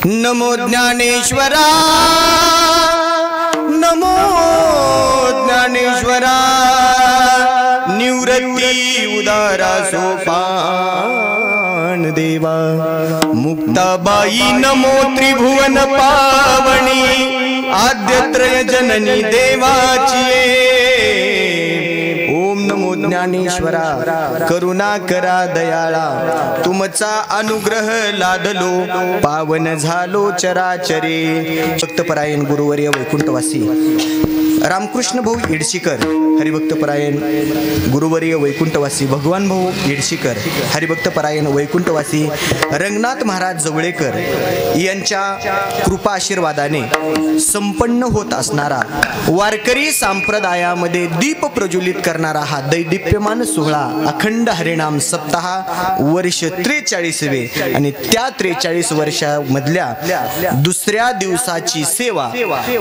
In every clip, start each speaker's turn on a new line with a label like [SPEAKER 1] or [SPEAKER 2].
[SPEAKER 1] नमो ज्ञानेश्वरा, नमो ज्ञानेश्वरा, निवृत्ती उदारा सोपान देवा। मुक्ताबाई नमो त्रिभुवन पावनी, आद्यत्रय जननी देवाची। ओम नमो ज्ञानेश्वरा, करुणा करा दयाळा, तुमचा अनुग्रह लादलो, पावन झालो चराचरे। भक्तपरायण गुरुवर्य वैकुंठवासी रामकृष्ण भाऊ येडशीकर, हरिभक्तपरायण गुरुवर्य वैकुंठवासी भगवान भाऊ येडशीकर, हरिभक्तपरायण वैकुंठवासी रंगनाथ महाराज जवळेकर यांच्या कृपा आशीर्वादाने संपन्न होत असणारा वारकरी संप्रदायामध्ये दीप प्रज्वलित करणारा हा दैदिप्यमान सोहळा अखंड हरिनाम सप्ताह वर्ष 43वे आणि त्या 43 वर्षामधल्या दुसऱ्या दिवसाची सेवा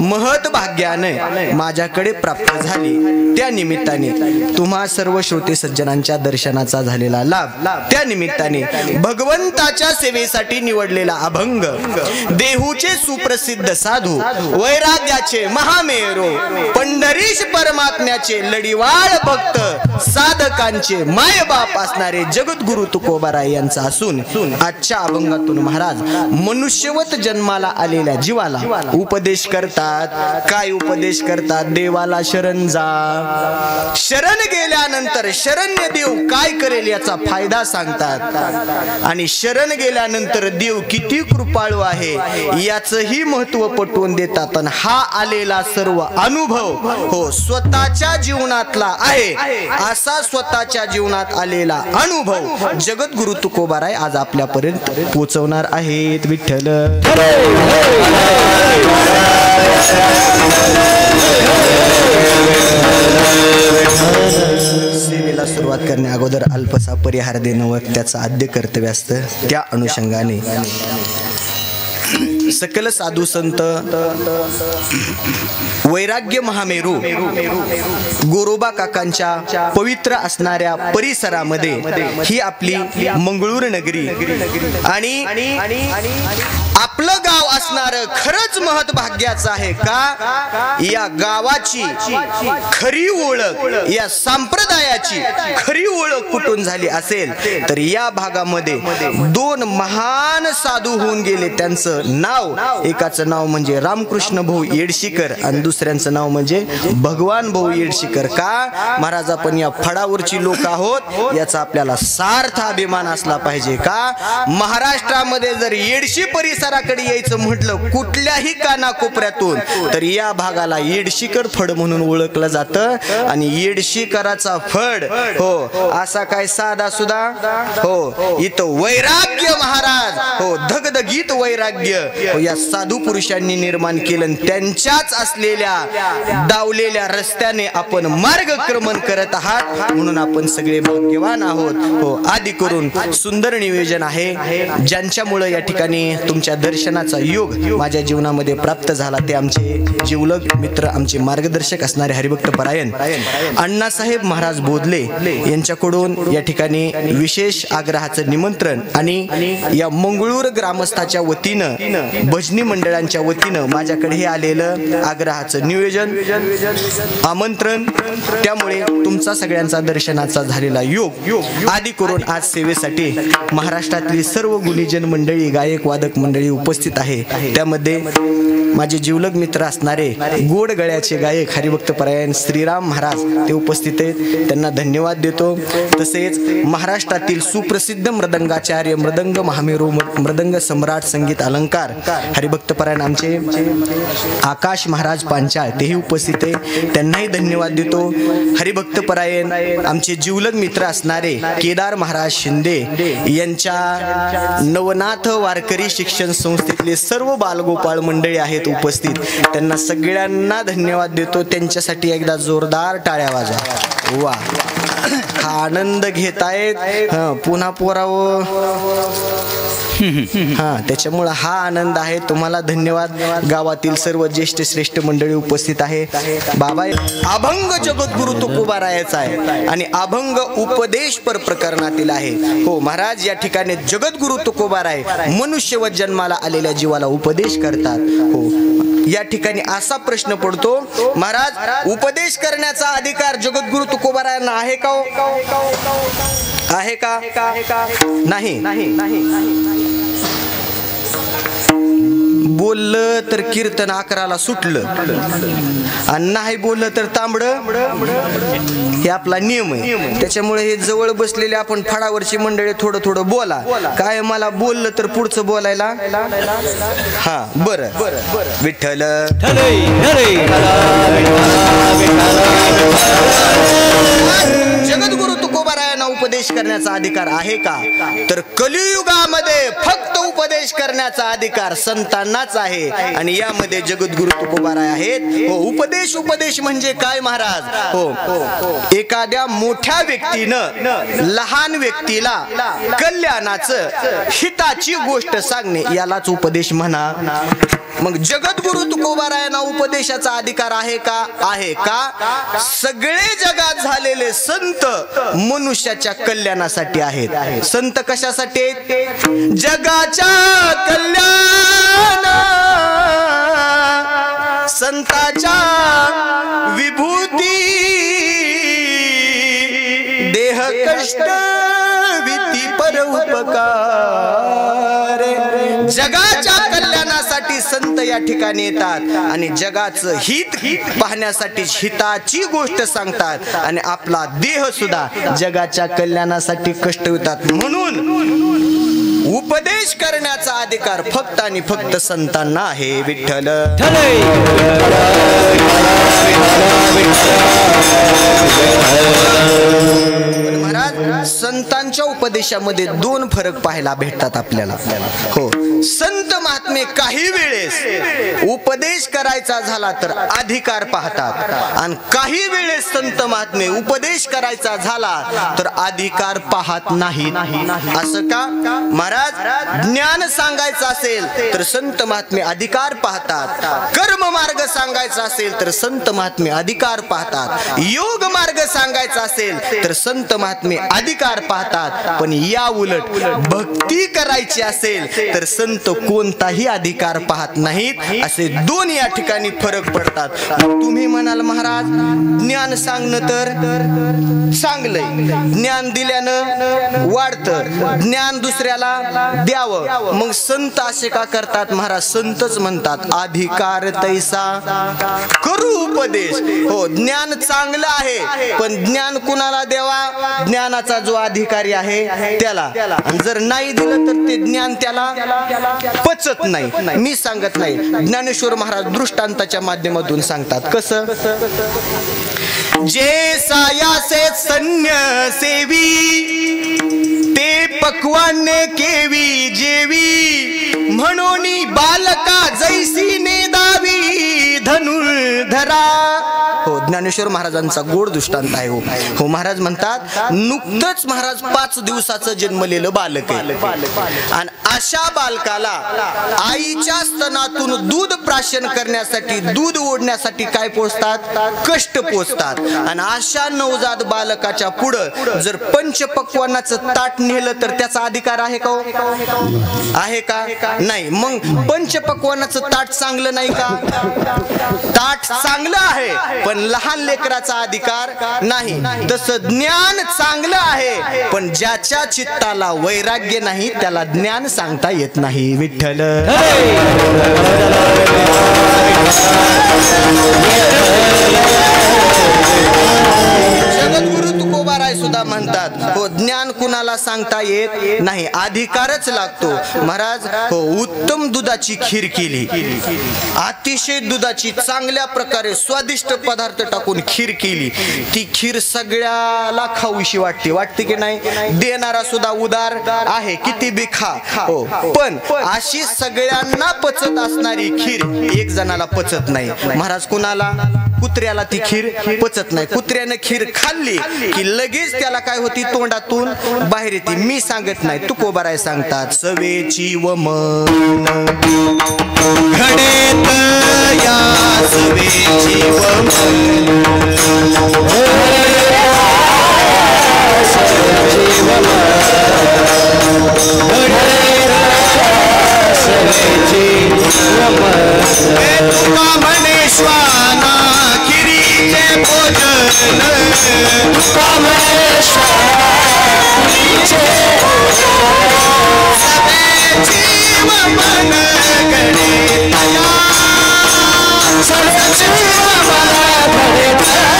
[SPEAKER 1] महत भाग्याने माझ्याकडे प्राप्त झाली। त्या निमित्ताने तुम्हा सर्व श्रोते सज्जनांच्या दर्शनाचा झालेला लाभ, त्या निमित्ताने भगवंताच्या सेवेसाठी निवडलेला अभंग, देहूचे सुप्रसिद्ध साधू, वैराग्याचे महामेरू, पंढरीश परमात्म्याचे लढीवाळ भक्त, साधकांचे मायबाप असणारे जगद्गुरु तुकोबाराय यांचा असून आजच्या अभंगातून महाराज मनुष्यवत जन्माला आलेल्या जीवाला उपदेश करतात। काय उपदेश करतात? देवाला शरण जा, शरण गेल्यानंतर शरण्य देव काय करेल याचा फायदा सांगतात आणि शरण गेल्यानंतर देव किती कृपाळू आहे याचंही महत्व पटवून देतात। आणि हा आलेला सर्व अनुभव हो स्वतःच्या जीवनातला आहे, असा स्वतःच्या जीवनात आलेला अनुभव जगद्गुरु तुकोबाराय आज आपल्यापर्यंत पोहोचवणार आहेत। विठ्ठल सेवेला सुरुवात करण्या अगोदर अल्पसा परिहार देणं व त्याचं आद्य कर्तव्य असतं। त्या अनुषंगाने सकल साधू संत, वैराग्य महामेरू गोरोबा काकांच्या पवित्र असणाऱ्या परिसरामध्ये ही आपली मंगळूर नगरी आणि आपलं गाव असणारं खरंच महत् भाग्याचं आहे का? या गावाची खरी ओळख, या संप्रदायाची खरी ओळख कुठून झाली असेल तर या भागामध्ये दोन महान साधू होऊन गेले। त्यांचं नाव, एकाचं नाव म्हणजे रामकृष्ण भाऊ येडशीकर आणि दुसऱ्यांचं नाव म्हणजे भगवान भाऊ येडशीकर। का महाराज, आपण या फडावरची लोक आहोत याचा आपल्याला सार्थ अभिमान असला पाहिजे। का महाराष्ट्रामध्ये जर येडशी परिसराकडे यायचं म्हटलं कुठल्याही कानाकोपऱ्यातून तर या भागाला येडशीकर फड म्हणून ओळखलं जातं। आणि येडशीकराचा फड हो असा काय साधा सुद्धा हो, इथं वैराग्य महाराज हो धगधगीत वैराग्य हो या साधू पुरुषांनी निर्माण केलं। त्यांच्याच असलेल्या डावलेल्या रस्त्याने आपण मार्गक्रमण करत आहात म्हणून आपण सगळे भाग्यवान आहोत। हो आदि करून सुंदर नियोजन आहे ज्यांच्यामुळे या ठिकाणी तुमच्या दर्शनाचा योग माझ्या जीवनामध्ये प्राप्त झाला। ते आमचे जिवलग मित्र, आमचे मार्गदर्शक असणारे हरिभक्तपरायण अण्णासाहेब महाराज बोधले यांच्याकडून या ठिकाणी विशेष आग्रहाचं निमंत्रण आणि या मंगळूर ग्रामस्थाच्या वतीनं भजनी मंडळांच्या वतीनं माझ्याकडे हे आलेलं आग्रहाचं नियोजन आमंत्रण, त्यामुळे तुमचा सगळ्यांचा दर्शनाचा झालेला योग आदि करून आज सेवेसाठी महाराष्ट्रातली सर्व गुणीजन मंडळी, गायक वादक मंडळी उपस्थित आहे। त्यामध्ये माझे जीवलग मित्र असणारे गोड गळ्याचे गायक हरिभक्तपरायण श्रीराम महाराज ते उपस्थित आहेत, त्यांना धन्यवाद देतो। तसेच महाराष्ट्रातील सुप्रसिद्ध मृदंगाचार्य, मृदंग महामेरू, मृदंग सम्राट, संगीत अलंकार हरिभक्तपरायण आमचे आकाश महाराज पांचाळ तेही उपस्थित आहे, त्यांनाही धन्यवाद देतो। हरिभक्तपरायण आमचे जीवलग मित्र असणारे केदार महाराज शिंदे यांच्या नवनाथ वारकरी शिक्षण संस्थेतले सर्व बालगोपाळ मंडळी आहेत उपस्थित, त्यांना सगळ्यांना धन्यवाद देतो। त्यांच्यासाठी एकदा जोरदार टाळ्या वाजवा। वा हा आनंद घेतायत पुन्हा पोरावं हा, त्याच्यामुळे हा आनंद आहे. तुम्हाला धन्यवाद. गावातील सर्व ज्येष्ठ श्रेष्ठ मंडळी उपस्थित आहे. बाबा अभंग जगद्गुरु तुकोबारायाचा आहे आणि अभंग उपदेश पर प्रकरणातील आहे. हो महाराज, या ठिकाणी जगद्गुरु तुकोबाराय मनुष्यवत जन्माला आलेल्या जीवाला उपदेश करतात. हो, या ठिकाणी असा प्रश्न पडतो, महाराज उपदेश करण्याचा अधिकार जगद्गुरु तुकोबारायांना आहे का? आहे का? नाही. बोललं तर कीर्तन 11ला सुटलं आणि नाही बोललं तर तांबडं, हे आपला नियम आहे. त्याच्यामुळे हे जवळ बसलेले आपण फडावरची मंडळी थोडं थोडं बोला. काय मला बोललं तर पुढचं बोलायला. हा बरं, विठ्ठल जगद्गुरु तुकोबारायांना उपदेश करण्याचा अधिकार आहे का? तर कलियुगामध्ये फक्त उपदेश करण्याचा अधिकार संतांनाच आहे आणि यामध्ये जगद्गुरु तुकोबाराय आहेत. हो, उपदेश म्हणजे काय महाराज? हो, एखाद्या मोठ्या व्यक्तीनं लहान व्यक्तीला कल्याणाचं हिताची गोष्ट सांगणे यालाच उपदेश म्हणा. मग जगद्गुरु तुकोबारायांना उपदेशाचा अधिकार आहे का? आहे का? सगळे जगात झालेले संत मनुष्याच्या कल्याणासाठी आहेत. संत कशासाठी आहेत? जगाच्या कल्याण, संताच्या विभूती, देह कष्ट विती पर उपकार. जगाच्या कल्याणासाठी संत या ठिकाणी येतात आणि जगाचं हित पाहण्यासाठी हिताची गोष्ट सांगतात आणि आपला देह सुद्धा जगाच्या कल्याणासाठी कष्ट होतात. म्हणून उपदेश करण्याचा अधिकार फक्त आणि फक्त संतांना आहे. विठ्ठल महाराज, संतांच्या उपदेशामध्ये 2 फरक पाहायला भेटतात आपल्याला. हो, संत महात्मे काही वेळेस उपदेश करायचा झाला तर अधिकार पाहतात आणि काही वेळेस संत महात्मे उपदेश करायचा झाला तर अधिकार पाहत नाहीत. असं का महाराज? ज्ञान सांगायचं असेल तर संत महात्मे अधिकार पाहतात, कर्म मार्ग सांगायचा असेल तर संत महात्मे अधिकार पाहतात, योग मार्ग सांगायचा असेल तर संत महात्मे अधिकार पाहतात. पण या उलट भक्ती करायची असेल तर संत कोणताही अधिकार पाहत नाहीत. असे 2 या ठिकाणी फरक पडतात. तुम्ही म्हणाल महाराज ज्ञान सांगणं तर चांगलंय, ज्ञान दिल्यानं वाढतं, ज्ञान दुसऱ्याला द्यावं. मग संत असे का करतात महाराज? संतच म्हणतात अधिकार तैसा करू उपदेश. हो, ज्ञान चांगलं आहे पण ज्ञान कुणाला द्यावा? ज्ञानाचा जो अधिकारी आहे त्याला. जर नाही दिलं तर ते ज्ञान त्याला पचत नाही. मी सांगत नाही, ज्ञानेश्वर महाराज दृष्टांताच्या माध्यमातून सांगतात. कसं? जे सायासे सन्यासेवी ते पक्वान केवी जेवी, म्हणून बालका जैसी नेदावी धनुर्धरा. हो, ज्ञानेश्वर महाराजांचा गोड दृष्टांत आहे. हो, महाराज म्हणतात नुकतंच महाराज 5 दिवसाचं जन्मलेलं बालक आहे आणि अशा बालकाला आईच्या स्तनातून दूध प्राशन करण्यासाठी, दूध ओढण्यासाठी काय पोचतात? कष्ट पोचतात. आणि अशा नवजात बालकाच्या पुढं जर पंचपक्वान्नाचं ताट नेलं तर त्याचा अधिकार आहे का? आहे का? नाही. मग पंचपक्वान्नाचं ताट चांगलं नाही का? ताट चांगलं आहे पण लहान लेकराचा अधिकार नाही. तसं ज्ञान चांगलं आहे पण ज्याच्या चित्ताला वैराग्य नाही त्याला ज्ञान सांगता येत नाही. विठ्ठल जगद्गुरु तुकोबाराय सुद्धा म्हणतात हो, ज्ञान कुणाला सांगता येत नाही, अधिकारच लागतो. महाराज हो, उत्तम दुधाची खीर केली, अतिशय दुधाची चांगल्या प्रकारे स्वादिष्ट पदार्थ टाकून खीर केली. ती खीर सगळ्याला खाऊशी वाटते की नाही? देणारा सुद्धा उदार आहे, किती बी खा. हो, पण अशी सगळ्यांना पचत असणारी खीर एक जणाला पचत नाही. महाराज कुणाला? कुत्र्याला ती खीर पचत नाही. कुत्र्याने खीर खाल्ली की लगेच त्याला काय होती? तोंडात तोंडातून बाहेर येते, मी सांगत नाही, तुकोबाराय सांगतात. सवेची व मन घडेत या सवेची व तुका म्हणे श्वाना खिरीचे भोजन, तुका म्हणे श्वाना सवेची व मन गणे तया, सवेची व मन गणे तया,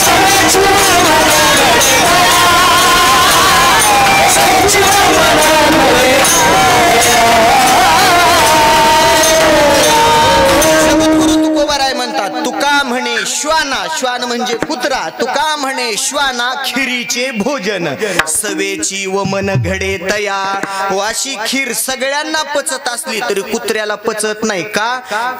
[SPEAKER 1] सवेची व मन गणे तया, सवेची व मन गणे म्हणतात. तुका म्हणे श्वाना, श्वान म्हणजे कुत्रा, तुका म्हणे श्वाना खिरीचे भोजन, सवेची व मन घडे तया. अशी खीर सगळ्यांना पचत असली तरी कुत्र्याला पचत नाही का?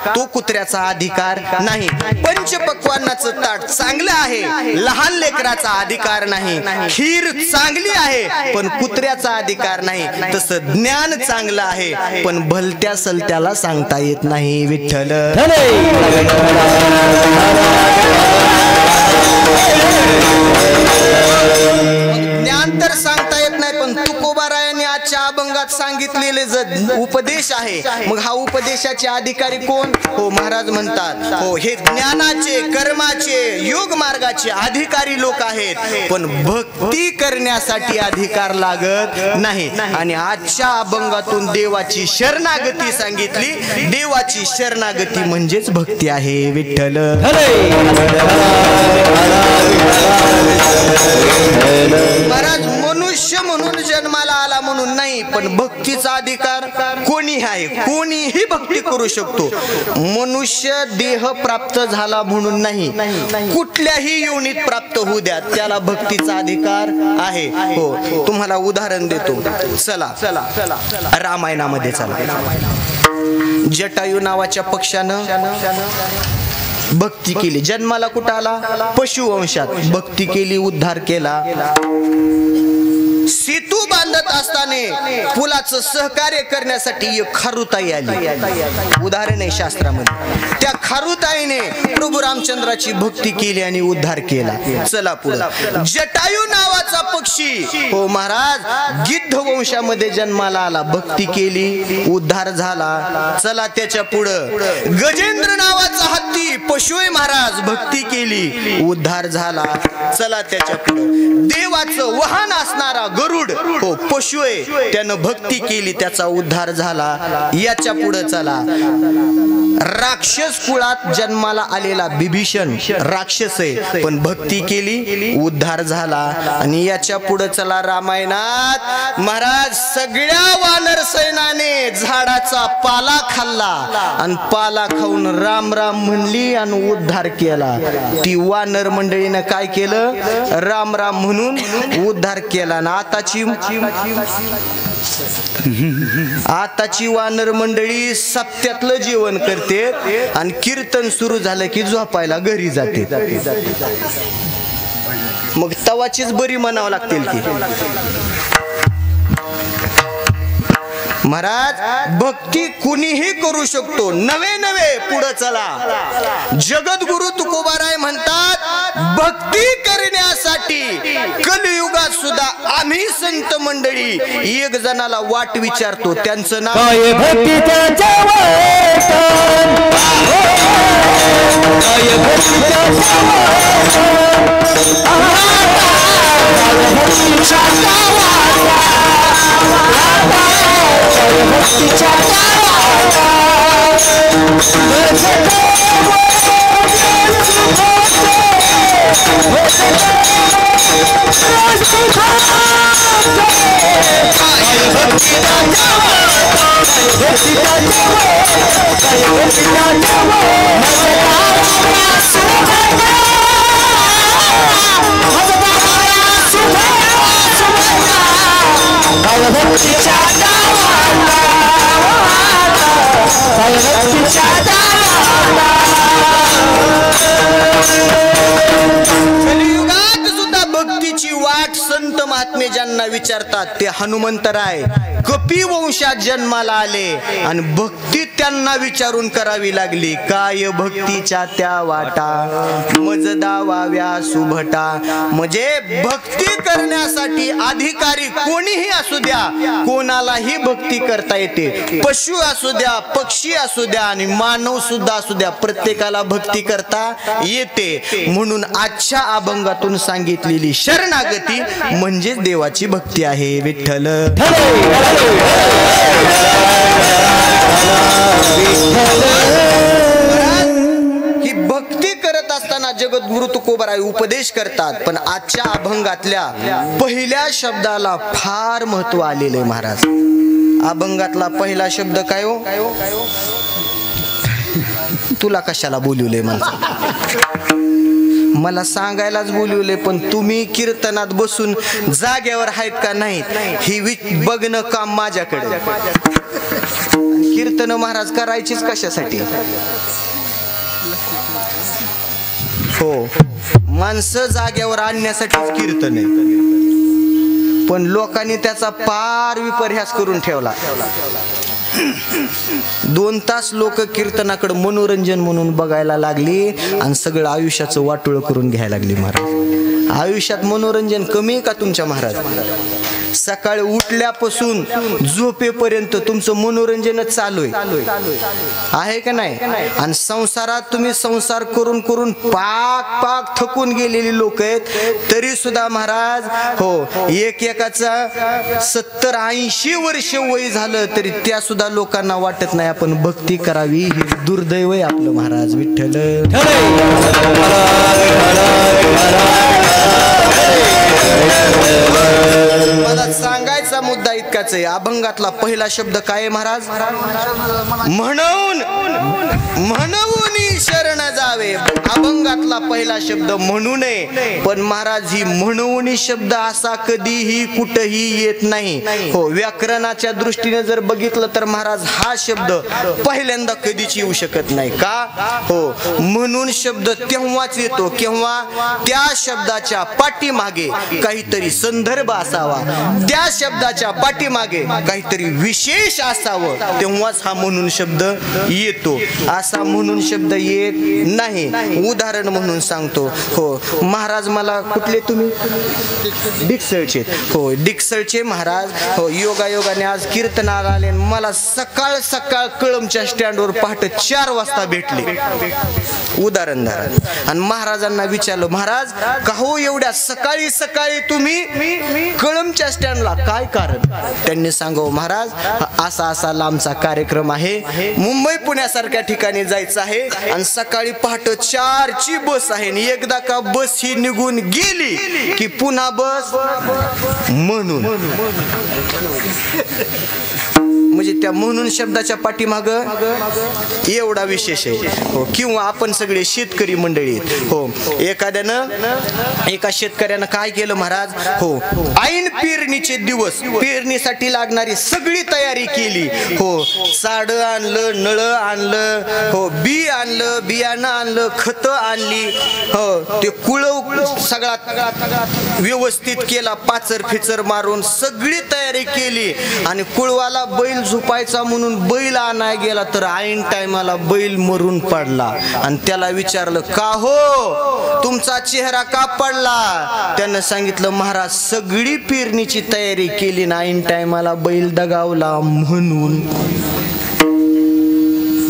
[SPEAKER 1] तो कुत्र्याचा अधिकार नाही. पंचपक्वान्नाचं ताट चांगलं आहे, लहान लेकराचा अधिकार नाही. खीर चांगली आहे पण कुत्र्याचा अधिकार नाही. तसं ज्ञान चांगलं आहे पण भलत्या सलत्याला सांगता येत नाही. विठ्ठल ज्ञान तर सांगता येत नाही पण तुकोबारायांनी आजच्या अभंगात सांगितलेले उपदेश आहे. मग हा उपदेशाचे अधिकारी कोण? हो महाराज म्हणतात, हो हे ज्ञानाचे, कर्माचे, योग मार्गाचे अधिकारी लोक आहेत पण भक्ती करण्यासाठी अधिकार लागत नाही. आणि आजच्या अभंगातून देवाची शरणागती सांगितली. देवाची शरणागती म्हणजेच भक्ती आहे. विठ्ठल महाराज मनुष्य म्हणून जन्माला आला म्हणून नाही पण भक्तीचा अधिकार कोणी आहे, कोणीही भक्ती करू शकतो. मनुष्य देह प्राप्त झाला म्हणून नाही, कुठल्याही योनीत प्राप्त होऊ द्या त्याला भक्तीचा अधिकार आहे. हो तुम्हाला उदाहरण देतो. चला रामायणामध्ये चला. जटायू नावाच्या पक्षानं भक्ती केली. जन्माला कुठं आला? पशुवंशात. भक्ती केली, उद्धार केला. सेतू बांधत असताना पुलाचं सहकार्य करण्यासाठी एक खारुताई आली. उदाहरण आहे शास्त्रामध्ये. त्या खारुताईने प्रभू रामचंद्राची भक्ती केली आणि उद्धार केला. चला पुढे. जटायू नावाचा पक्षी, हो महाराज, गिद्ध वंशामध्ये जन्माला आला. भक्ती केली, उद्धार झाला. चला त्याच्या पुढं. गजेंद्र नावाचा हत्ती, पशु आहे महाराज, भक्ती केली, उद्धार झाला. चला त्याच्या पुढं. देवाचं वाहन असणारा गरुड, हो पशु आहे, त्यानं भक्ती केली, त्याचा उद्धार झाला. याच्या पुढे चला. राक्षस कुळात जन्माला आलेला बिभीषण, राक्षस आहे पण भक्ती केली, उद्धार झाला. आणि याच्या पुढे चला रामायणात. महाराज सगळ्या वानर सैनाने झाडाचा पाला खाल्ला आणि पाला खाऊन राम राम म्हणली आणि उद्धार केला. ती वानर मंडळीनं काय केलं? राम राम म्हणून उद्धार केला. ना आताची वानर मंडळी सप्त्यातलं जेवण करते आणि कीर्तन सुरू झालं की झोपायला घरी जाते. मग तवाचीच बरी म्हणावं लागतील की. महाराज भक्ती कुणीही करू शकतो. नवे नवे पुढे चला. जगद्गुरु तुकोबाराय म्हणतात, भक्ती करण्यासाठी कलियुगात सुद्धा आम्ही संत मंडळी एक जणाला वाट विचारतो. त्यांचं नाव कलियुगात सुद्धा भक्तीची वाट विचारतात ते हनुमंतराय कपी वंशात जन्माला आले आणि भक्ती त्यांना विचारून करावी लागली, काय भक्तीच्या त्या वाटा मज दावाव्या सुभटा. म्हणजे भक्ती करण्यासाठी अधिकारी कोणीही असू द्या, कोणालाही भक्ती करता येते. पशु असू द्या, पक्षी असू द्या आणि मानव सुद्धा असू द्या, प्रत्येकाला भक्ती करता येते. म्हणून आजच्या अभंगातून सांगितलेली शरणागती म्हणजेच देवाची भक्ती आहे. विठ्ठल ही भक्ती करत असताना जगद्गुरु तुकोबाराय उपदेश करतात, पण आजच्या अभंगातल्या पहिल्या शब्दाला फार महत्व आलेले महाराज. अभंगातला पहिला शब्द काय हो? तुला कशाला बोलवले मला सांगायलाच बोलवले, पण तुम्ही कीर्तनात बसून जाग्यावर आहेत का नाहीत ही बघणं काम माझ्याकडे. कीर्तन महाराज करायचीच कशासाठी? हो, माणसं जाग्यावर आणण्यासाठीच कीर्तन आहे, पण लोकांनी त्याचा पार विपर्यास करून ठेवला. 2 तास लोक कीर्तनाकडे मनोरंजन म्हणून बघायला लागली आणि सगळं आयुष्याचं वाटोळ करून घ्यायला लागली. महाराज आयुष्यात मनोरंजन कमी का तुमच्या? महाराज सकाळी उठल्यापासून झोपेपर्यंत तुमचं मनोरंजनच चालू आहे का नाही? आणि संसारात तुम्ही संसार करून करून पाक पाक थकून गेलेली लोक आहेत, तरी सुद्धा महाराज हो एकाचा 70-80 वर्ष वय झालं तरी त्या सुद्धा लोकांना वाटत नाही आपण भक्ती करावी. हे दुर्दैव आहे आपलं महाराज. विठ्ठल मला सांगायचा मुद्दा इतकाच आहे. अभंगातला पहिला शब्द काय आहे महाराज? म्हणून शरण जावे. अभंगातला पहिला शब्द म्हणून आहे, पण महाराज ही म्हणून शब्द असा कधीही कुठेही येत नाही. हो, व्याकरणाच्या दृष्टीने जर बघितलं तर महाराज हा शब्द पहिल्यांदा कधीच येऊ शकत नाही. का? हो, म्हणून शब्द तेव्हाच येतो केव्हा त्या शब्दाच्या पाठीमागे काहीतरी संदर्भ असावा, त्या शब्दाच्या पाठीमागे काहीतरी विशेष असावं, तेव्हाच हा म्हणून शब्द येतो. असा म्हणून शब्द येत नाही. उदाहरण म्हणून सांगतो. हो महाराज, मला कुठले तुम्ही? डिकसळचे. हो डिकसळचे महाराज. हो योगायोगाने आज कीर्तनाला आले. मला सकाळ सकाळ कळमच्या स्टँडवर पहाटे 4 वाजता भेटले. उदाहरण धरा. आणि महाराजांना विचारलं, महाराज का हो एवढ्या सकाळी सकाळी तुम्ही कळमच्या स्टँडला, काय कारण? त्यांनी सांगावं, महाराज असा असा लांबचा कार्यक्रम आहे, मुंबई पुण्यासारख्या ठिकाणी जायचं आहे आणि सकाळी पहाटे 4ची बस आहे आणि एकदा का बस ही निघून गेली की पुन्हा बस. म्हणून म्हणजे त्या म्हणून शब्दाच्या पाठीमाग एवढा विशेष आहे. हो, किंवा आपण सगळे शेतकरी मंडळी. हो, एका शेतकऱ्यानं काय केलं महाराज? हो, ऐन पेरणीचे दिवस, पेरणीसाठी लागणारी सगळी तयारी केली. हो, साड आणलं, नळ आणलं, हो बी आणलं, बियाणं आणलं, खत आणली. हो, ते कुळव सगळा व्यवस्थित केला, पाचर फिचर मारून सगळी तयारी केली. आणि कुळवाला बैल झोपायचा म्हणून बैल आणाय गेला तर ऐन टायमाला बैल मरून पडला. आणि त्याला विचारलं, का हो तुमचा चेहरा का पडला? त्यानं सांगितलं, महाराज सगळी पेरणीची तयारी केली ना ऐन टायमाला बैल दगावला म्हणून.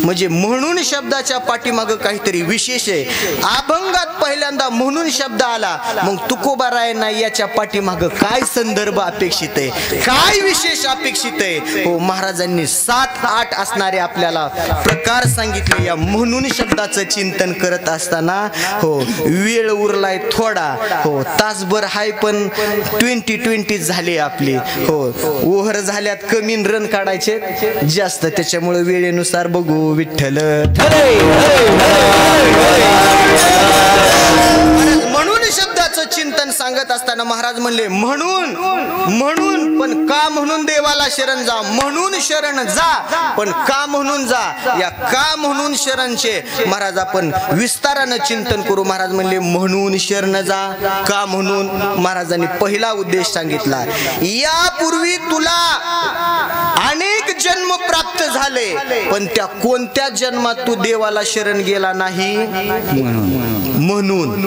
[SPEAKER 1] म्हणजे म्हणून शब्दाच्या पाठीमागं काहीतरी विशेष आहे. अभंगात पहिल्यांदा म्हणून शब्द आला, मग तुकोबारायांना याच्या पाठीमागं काय संदर्भ अपेक्षित आहे, काय विशेष अपेक्षित आहे? हो, महाराजांनी 7-8 असणारे आपल्याला प्रकार सांगितले. या म्हणून शब्दाचं चिंतन करत असताना हो वेळ उरलाय थोडा. हो, तासभर हाय पण 20-20 झाले आपली. हो, ओव्हर झाल्यात कमी, रन काढायचे जास्त, त्याच्यामुळे वेळेनुसार बघू. विठ्ठल म्हणून शब्दाचं चिंतन सांगत असताना महाराज म्हणले म्हणून म्हणून पण का म्हणून देवाला शरण जा, म्हणून शरण जा पण का म्हणून जा, या का म्हणून शरणचे महाराज आपण विस्तारानं चिंतन करू। महाराज म्हणले म्हणून शरण जा, का म्हणून महाराजांनी पहिला उद्देश सांगितला, यापूर्वी तुला अनेक जन्म प्राप्त झाले पण त्या कोणत्या जन्मात तू देवाला शरण गेला नाही म्हणून।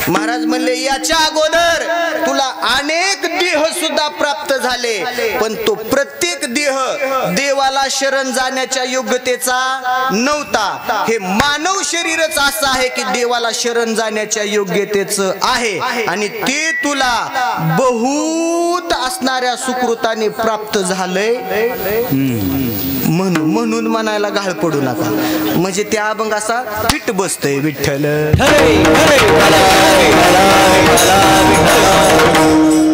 [SPEAKER 1] महाराज म्हणले याच्या अगोदर तुला अनेक देह सुद्धा प्राप्त झाले पण तो प्रत्येक देह देवाला शरण जाण्याच्या योग्यतेचा नव्हता। हे मानव शरीरच असं आहे की देवाला शरण जाण्याच्या योग्यतेचं आहे आणि ते तुला बहुत असणाऱ्या सुकृताने प्राप्त झालंय म्हणून म्हणायला घाळ पडू नका, म्हणजे त्या अभंग असा फिट बसतोय विठ्ठल।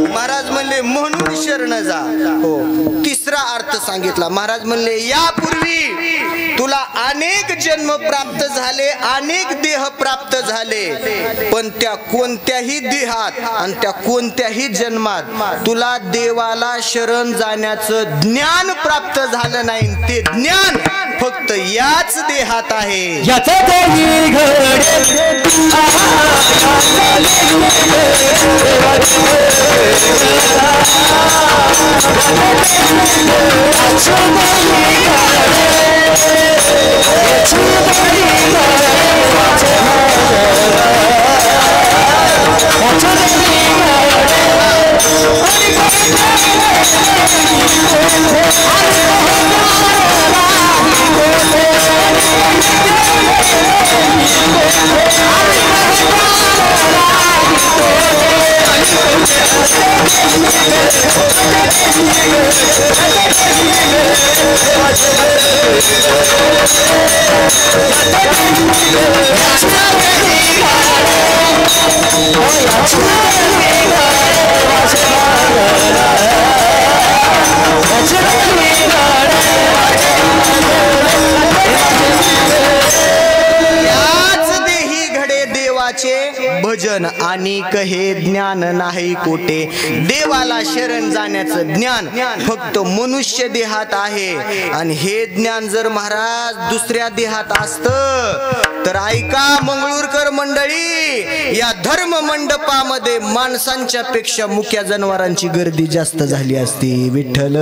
[SPEAKER 1] महाराज म्हणले म्हणून शरण जा। हो, तिसरा अर्थ सांगितला। महाराज म्हणले यापूर्वी तुला अनेक जन्म प्राप्त झाले, अनेक देह प्राप्त झाले पण त्या कोणत्याही देहात आणि त्या कोणत्याही जन्मात तुला देवाला शरण जाण्याचं ज्ञान प्राप्त झालं नाही। ते ज्ञान फक्त याच देहात आहे। भजन आणि कहे ज्ञान नाही कोटे। देवाला शरण जाण्याचं ज्ञान फक्त मनुष्य देहात आहे आणि हे ज्ञान जर महाराज दुसऱ्या देहात असतं तर ऐका मंगळूरकर मंडळी, या धर्म मंडपामध्ये माणसांच्या पेक्षा मुक्या जनावरांची गर्दी जास्त झाली असती। विठ्ठल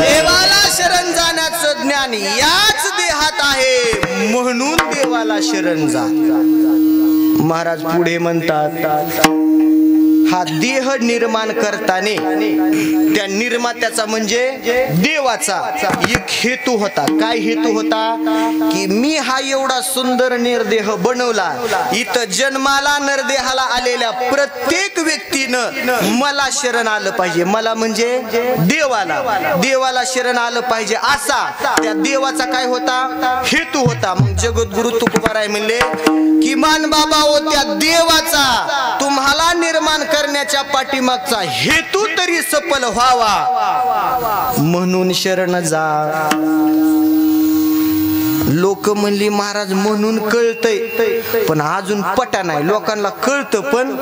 [SPEAKER 1] देवाला शरण जाण्याचं ज्ञान याच देहात आहे म्हणून देवाला शरण जा। महाराज पुढे म्हणतात हा देह निर्माण करताना त्या निर्मात्याचा म्हणजे देवाचा एक हेतू होता। काय हेतू होता की मी हा एवढा सुंदर निर्देह बनवला, इथं जन्माला नरदेहाला आलेल्या प्रत्येक व्यक्तीनं मला शरण आलं पाहिजे। मला म्हणजे देवाला शरण आलं पाहिजे असा त्या देवाचा काय होता हेतू होता। मग जगद्गुरु तुकोबाराय म्हणले किमान बाबा हो त्या देवाचा तुम्हाला निर्माण करण्याच्या पाठीमागचा हेतू तरी सफल व्हावा म्हणून शरण जा। लोक म्हणली महाराज म्हणून कळतंय पण अजून पटा नाही, लोकांना कळतं पण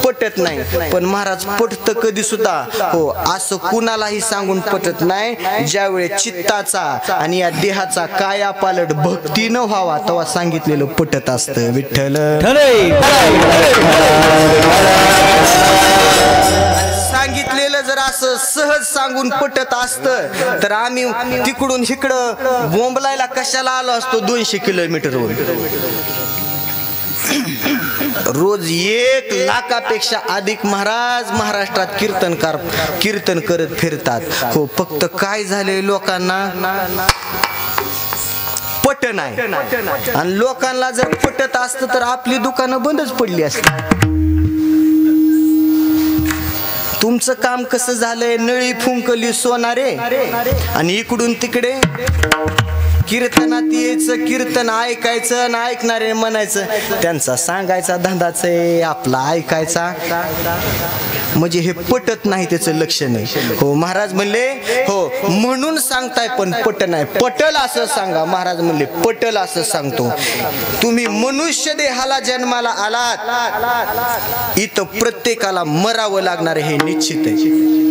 [SPEAKER 1] पटत नाही। पण महाराज पटत कधी सुद्धा हो असं कुणालाही सांगून पटत नाही। ज्यावेळी चित्ताचा आणि या देहाचा काया पालट भक्तीनं व्हावा तेव्हा सांगितलेलं पटत असतं। विठ्ठल सांगितलेलं जर असं सहज सांगून पटत असतं तर आम्ही तिकडून इकडं बोंबलायला कशाला आलो असतो 200 किलोमीटरवर। रोज 1 लाखापेक्षा अधिक महाराज महाराष्ट्रात कीर्तन करत फिरतात। हो, फक्त काय झाले लोकांना पट नाही आणि लोकांना जर पटत असतं तर आपली दुकानं बंदच पडली असती। तुमचं काम कसं झालंय, नळी फुंकली सोनारे आणि इकडून तिकडे कीर्तनात यायचं, कीर्तन ऐकायचं आणि ऐकणारे म्हणायचं त्यांचा सांगायचा धंदाच आहे, आपला ऐकायचा. म्हणजे हे पटत नाही, त्याचं लक्ष नाही. हो महाराज म्हणले हो म्हणून सांगताय पण पट नाही. पटल असं सांगा. महाराज म्हणले पटल असं सांगतो. तुम्ही मनुष्य देहाला जन्माला आलात, इथं प्रत्येकाला मरावं लागणार हे निश्चित आहे.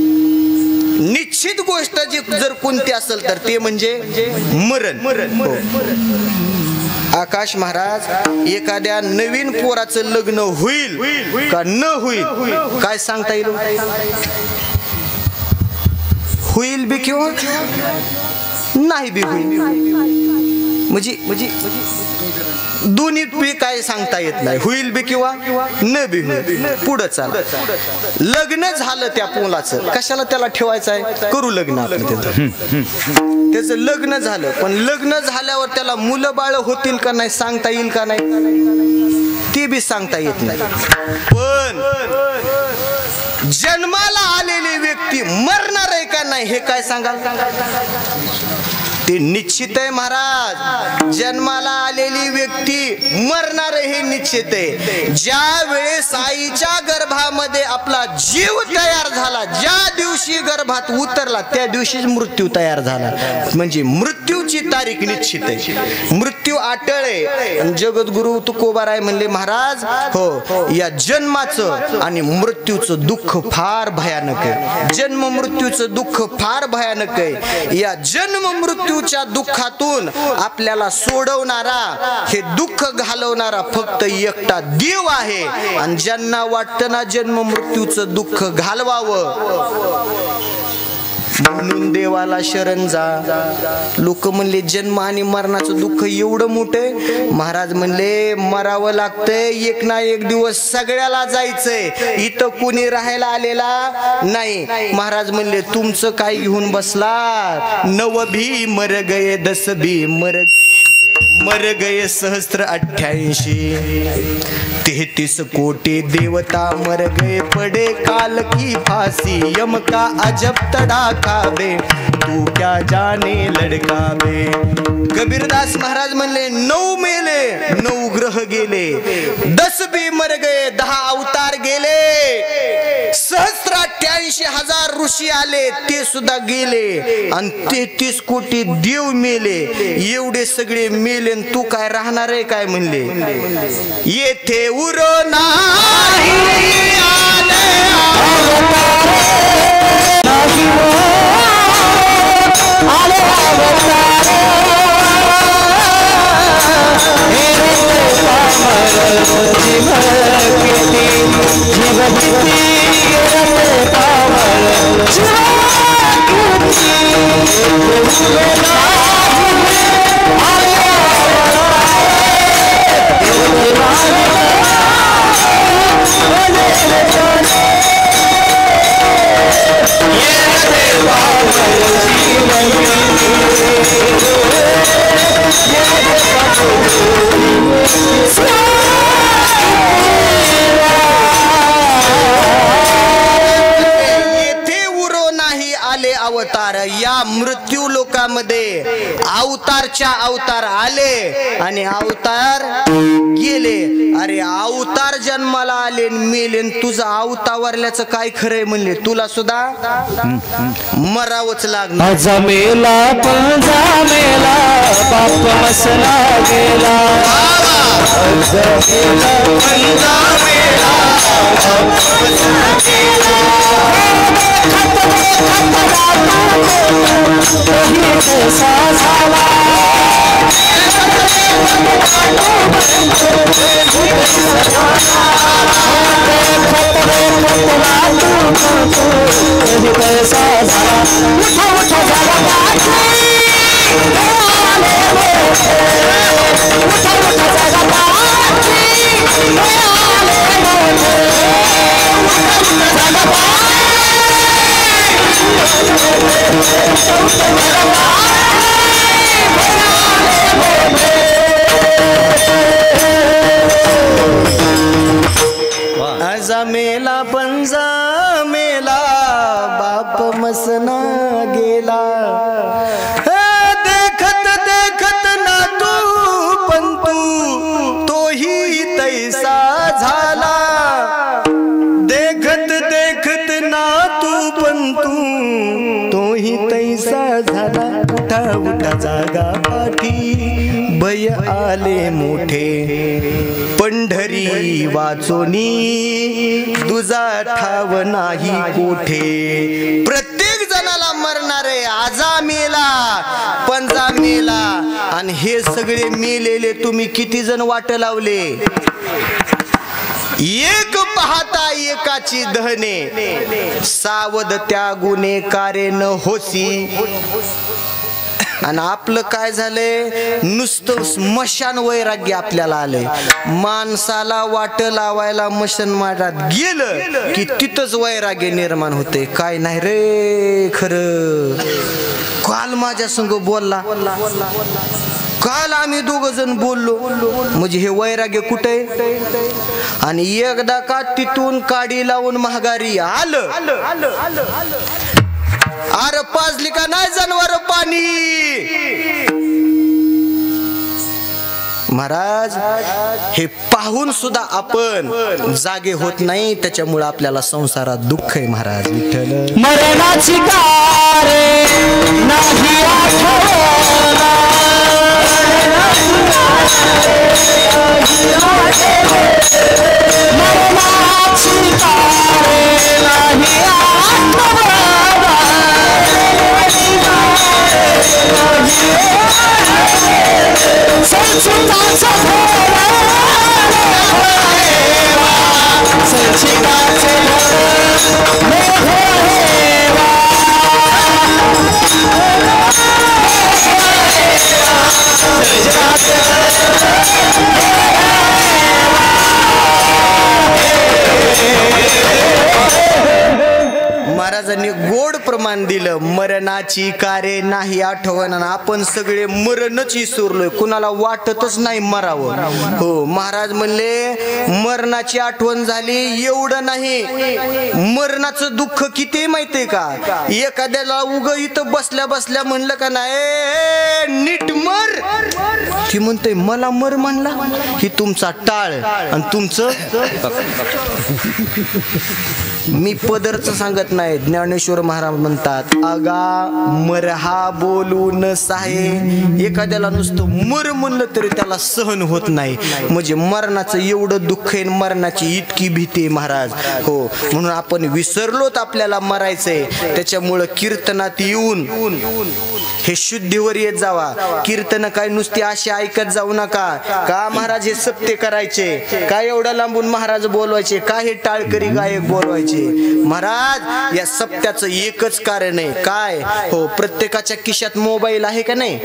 [SPEAKER 1] निश्चित गोष्ट जी जर कोणती असेल तर ते म्हणजे मरण. आकाश महाराज एखाद्या नवीन पोराचं लग्न होईल का न होईल काय सांगता येईल? होईल बी किंवा नाही बी होईल. म्हणजे दोन्ही बी काय सांगता येत नाही. होईल बी किंवा न बी होईल. पुढं चाल. लग्न झालं त्या मुलाचं, कशाला त्याला ठेवायचं आहे? करू लग्न आपण त्याचं लग्न झालं, पण लग्न झाल्यावर त्याला मुलं बाळ होतील का नाही सांगता येईल का नाही? ते बी सांगता येत नाही. पण जन्माला आलेली व्यक्ती मरणार आहे का नाही हे काय सांगाल? ते निश्चित आहे महाराज. जन्माला आलेली व्यक्ती मरणार हे निश्चित आहे. ज्या वेळेस आईच्या गर्भामध्ये आपला जीव तयार झाला, ज्या दिवशी गर्भात उतरला त्या दिवशीच मृत्यू तयार झाला. म्हणजे मृत्यूची तारीख निश्चित आहे. मृत्यू अटळ आहे. जगद्गुरु तुकोबाराय म्हणले महाराज हो या जन्माचं आणि मृत्यूचं दुःख फार भयानक आहे. जन्म मृत्यूचं दुःख फार भयानक आहे. या जन्म मृत्यू दुःखातून आपल्याला सोडवणारा, हे दुःख घालवणारा फक्त एकटा देव आहे. आणि ज्यांना वाटतं ना जन्म मृत्यूचं दुःख घालवावं म्हणून देवाला शरण जा. लोक म्हणले जन्म आणि मरणाचं दुःख एवढं मोठं. महाराज म्हणले मरावं लागतंय, एक ना एक दिवस सगळ्याला जायचंय. इथं कोणी राहायला आलेला नाही. महाराज म्हणले तुमचं काय घेऊन बसला? 9 भी मर गए 10 भी मर गए सहस्त्र 88. 33 कोटी देवता मर गए पड़े काल की फांसी. यम का अजब तड़ाका बे, तू क्या जाने लड़का बे. कबीरदास महाराज म्हणले 9 मेले, 9 ग्रह गेले. 10 भी मर गए, 10 अवतार गेले. सहस्त्र 88,000 ऋषी आले, ते सुद्धा गेले. आणि 33 कोटी देव मेले. एवढे सगळे मेले, तू काय राहणार आहे काय म्हणले? येथे उरो नाही आले अवतार. या मृत्यू लोकांमध्ये अवतारच्या अवतार आले आणि अवतार गेले. अरे अवतार जन्माला आले मेले, तुझं अवतारल्याचं काय खरंय म्हणले? तुला सुद्धा मरावंच लागणार.
[SPEAKER 2] जमेला पण जमेला बाप मसला गेला. जमेला पण जमेला बाप मसला गेला. कैसा झाला
[SPEAKER 1] जमेला पण जमेला बाप मसना गेला. देखत देखत पंतू तोही तैसा झाला उठा उठा जागा पाठी भय आले मोठे पंढरी वाचोनी तुझा ठाव नाही कोठे प्रत्येक जणाला मरणारे आजा मेला पंजा मेला आणि हे सगळे मेलेले तुम्ही किती जण वाट लावले एक पाहता एकाची दहने सावध त्या गुन्हेगारे न होसी आणि आपलं काय झालंय नुसतं स्मशान वैराग्य आपल्याला आलंय माणसाला वाट लावायला मशन मारात गेलं की तिथंच वैराग्य निर्माण होते काय नाही रे खरं काल माझ्या संग बोलला काल आम्ही दोघ जण बोललो म्हणजे हे वैराग्य कुठे आणि एकदा का तिथून काडी लावून महागारी आलं अरे पाजली का नाही जनावर पाणी महाराज हे पाहून सुद्धा आपण जागे होत नाही त्याच्यामुळे आपल्याला संसारात दुःख आहे महाराज विठ्ठल
[SPEAKER 2] मरणाची कारे नाही आठवला मरणाची कारे नाही आठवला संचिताचा संचिताचे
[SPEAKER 1] महाराजांनी गोड प्रमाण दिलं मरणाची कारे नाही आठवण आपण सगळे मरणच विसरलोय कुणाला वाटतच नाही मरावं हो महाराज म्हणले मरणाची आठवण झाली एवढं नाही मरणाचं दुःख किती माहितीये का एखाद्याला उग इथं बसल्या बसल्या म्हणलं का नाही नीट मर ती म्हणते मला मर म्हणला ही तुमचा टाळ आणि तुमचं मी पदरच सांगत नाही ज्ञानेश्वर महाराज म्हणतात अगा मरहा बोलून साहे एखाद्याला नुसतं मर म्हणलं तरी त्याला सहन होत नाही म्हणजे मरणाचं एवढं दुःख आहे मरणाची इतकी भीती महाराज हो म्हणून आपण विसरलोत आपल्याला मरायचंय त्याच्यामुळं कीर्तनात येऊन हे शुद्धीवर येत जावा कीर्तन काय नुसती अशी ऐकत जाऊ नका का महाराज हे सत्य करायचे काय एवढा लांबून महाराज बोलवायचे का हे टाळकरी गायक बोलवायचे महाराज या सत्याचं एकच कारण आहे काय हो प्रत्येकाच्या खिशात मोबाईल आहे का नाही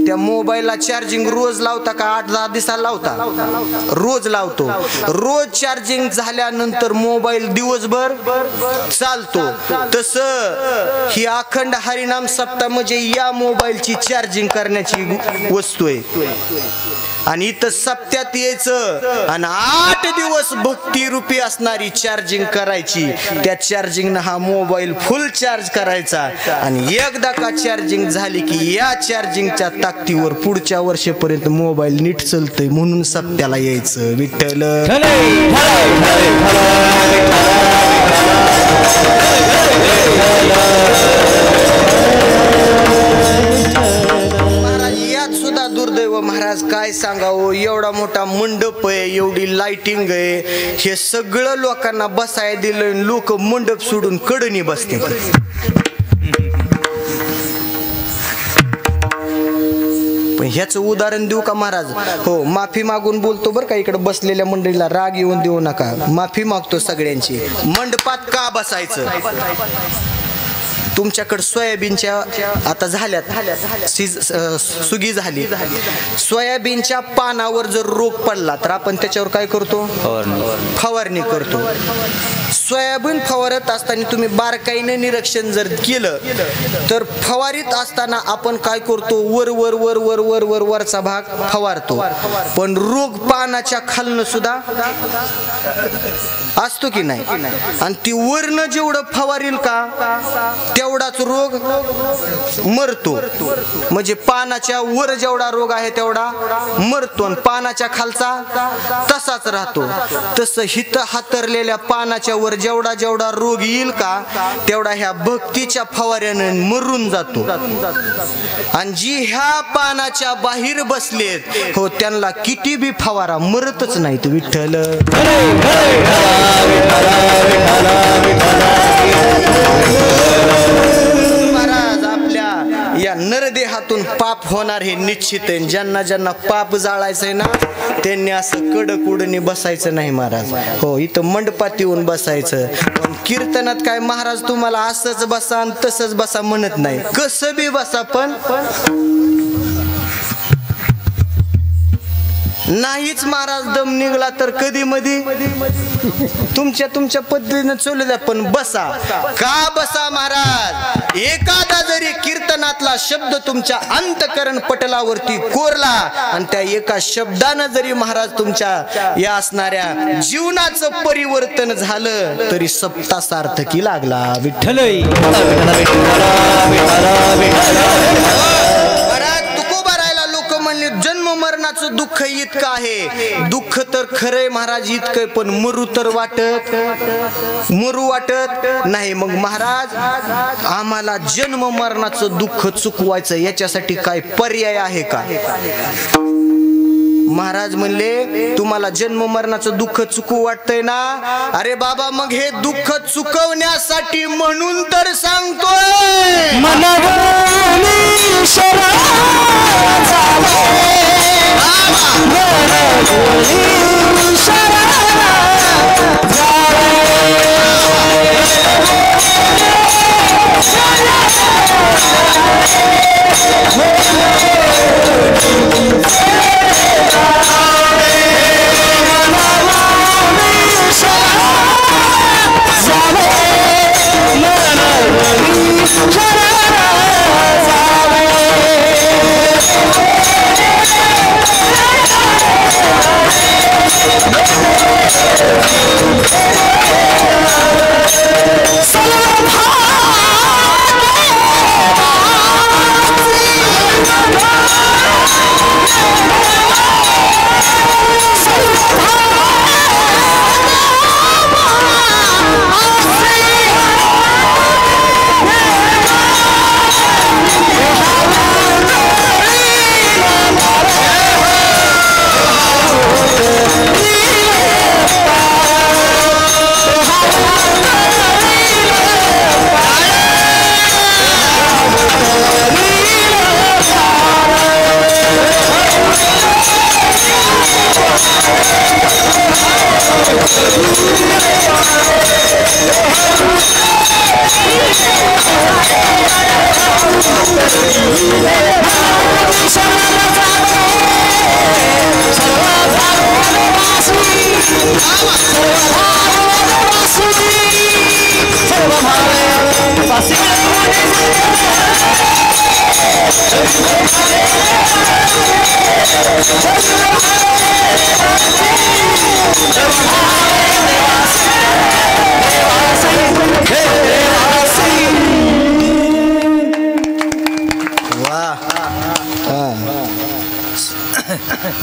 [SPEAKER 1] त्या मोबाईलला चार्जिंग रोज लावता का 8-10 दिवसाला लावता रोज लावतो रोज चार्जिंग झाल्यानंतर मोबाईल दिवसभर चालतो तसं ही अखंड हरिनाम सप्ताह म्हणजे या मोबाईलची चार्जिंग करण्याची वस्तू आहे आणि इथं सप्त्यात यायचं आणि 8 दिवस भक्ती रूपी असणारी चार्जिंग करायची त्या चार्जिंगनं हा मोबाईल फुल चार्ज करायचा आणि एकदा का चार्जिंग झाली की या चार्जिंगच्या ताकदीवर पुढच्या वर्षापर्यंत मोबाईल नीट चालतोय म्हणून सप्त्याला यायचं विठ्ठल दुर्दैव महाराज काय सांगावं एवढा मोठा मंडप आहे एवढी लाइटिंग आहे हे सगळं लोकांना बसायला दिलं लोक मंडप सोडून कडनी बसते पण ह्याचं उदाहरण देऊ का महाराज हो माफी मागून बोलतो बरं का इकडे बसलेल्या मंडळीला राग येऊन देऊ नका माफी मागतो सगळ्यांची मंडपात का बसायचं तुमच्याकडे सोयाबीनच्या आता झाल्यात सुगी झाली सोयाबीनच्या पानावर जर रोग पडला तर आपण त्याच्यावर काय करतो फवारणी करतो सोयाबीन फवारत असताना तुम्ही बारकाईने निरीक्षण जर केलं तर फवारीत असताना आपण काय करतो वर वर वर वर वर वर वरचा भाग फवारतो पण रोग पानाच्या खालनं सुद्धा असतो की नाही आणि ती वरनं जेवढं फवारील का तेवढाच रोग मरतो म्हणजे पानाच्या वर जेवढा रोग आहे तेवढा मरतो आणि पानाच्या खालचा तसाच राहतो तसं हित हातरलेल्या पानाच्या वर जेवढा जेवढा रोग येईल का तेवढा ह्या भक्तीच्या फवाऱ्याने मरून जातो. आणि जी ह्या पानाच्या बाहेर बसलेत हो त्यांना किती बी फवारा मरतच नाहीत. विठ्ठल महाराज आपल्या या नरदेहातून पाप होणार हे निश्चित आहे. ज्यांना ज्यांना पाप जाळायचंय ना त्यांनी असं कडक उडणी बसायचं नाही महाराज. हो इथं मंडपात येऊन बसायचं. पण कीर्तनात काय महाराज तुम्हाला असंच बसा आणि तसंच बसा म्हणत नाही. कसं बी बसा पण नाहीच महाराज दम निघला तर कधी मधी तुमच्या तुमच्या पद्धतीने चालू द्या पण बसा. का बसा महाराज? एखादा जरी कीर्तनातला शब्द तुमच्या अंतकरण पटलावरती कोरला आणि त्या एका शब्दानं जरी महाराज तुमच्या या असणाऱ्या जीवनाचं परिवर्तन झालं तरी सप्ता सार्थकी लागला. विठ्ठल जन्म मरणाचं दुःख इतकं आहे. दुःख तर खरंय महाराज इतकं पण मरू तर मरू वाटत नाही. मग महाराज आम्हाला जन्म मरणाचं दुःख चुकवायचं याच्यासाठी काय पर्याय आहे का? महाराज म्हणले तुम्हाला जन्म मरणाचं दुःख चुकू वाटतंय ना. अरे बाबा मग हे दुःख चुकवण्यासाठी म्हणून तर सांगतोय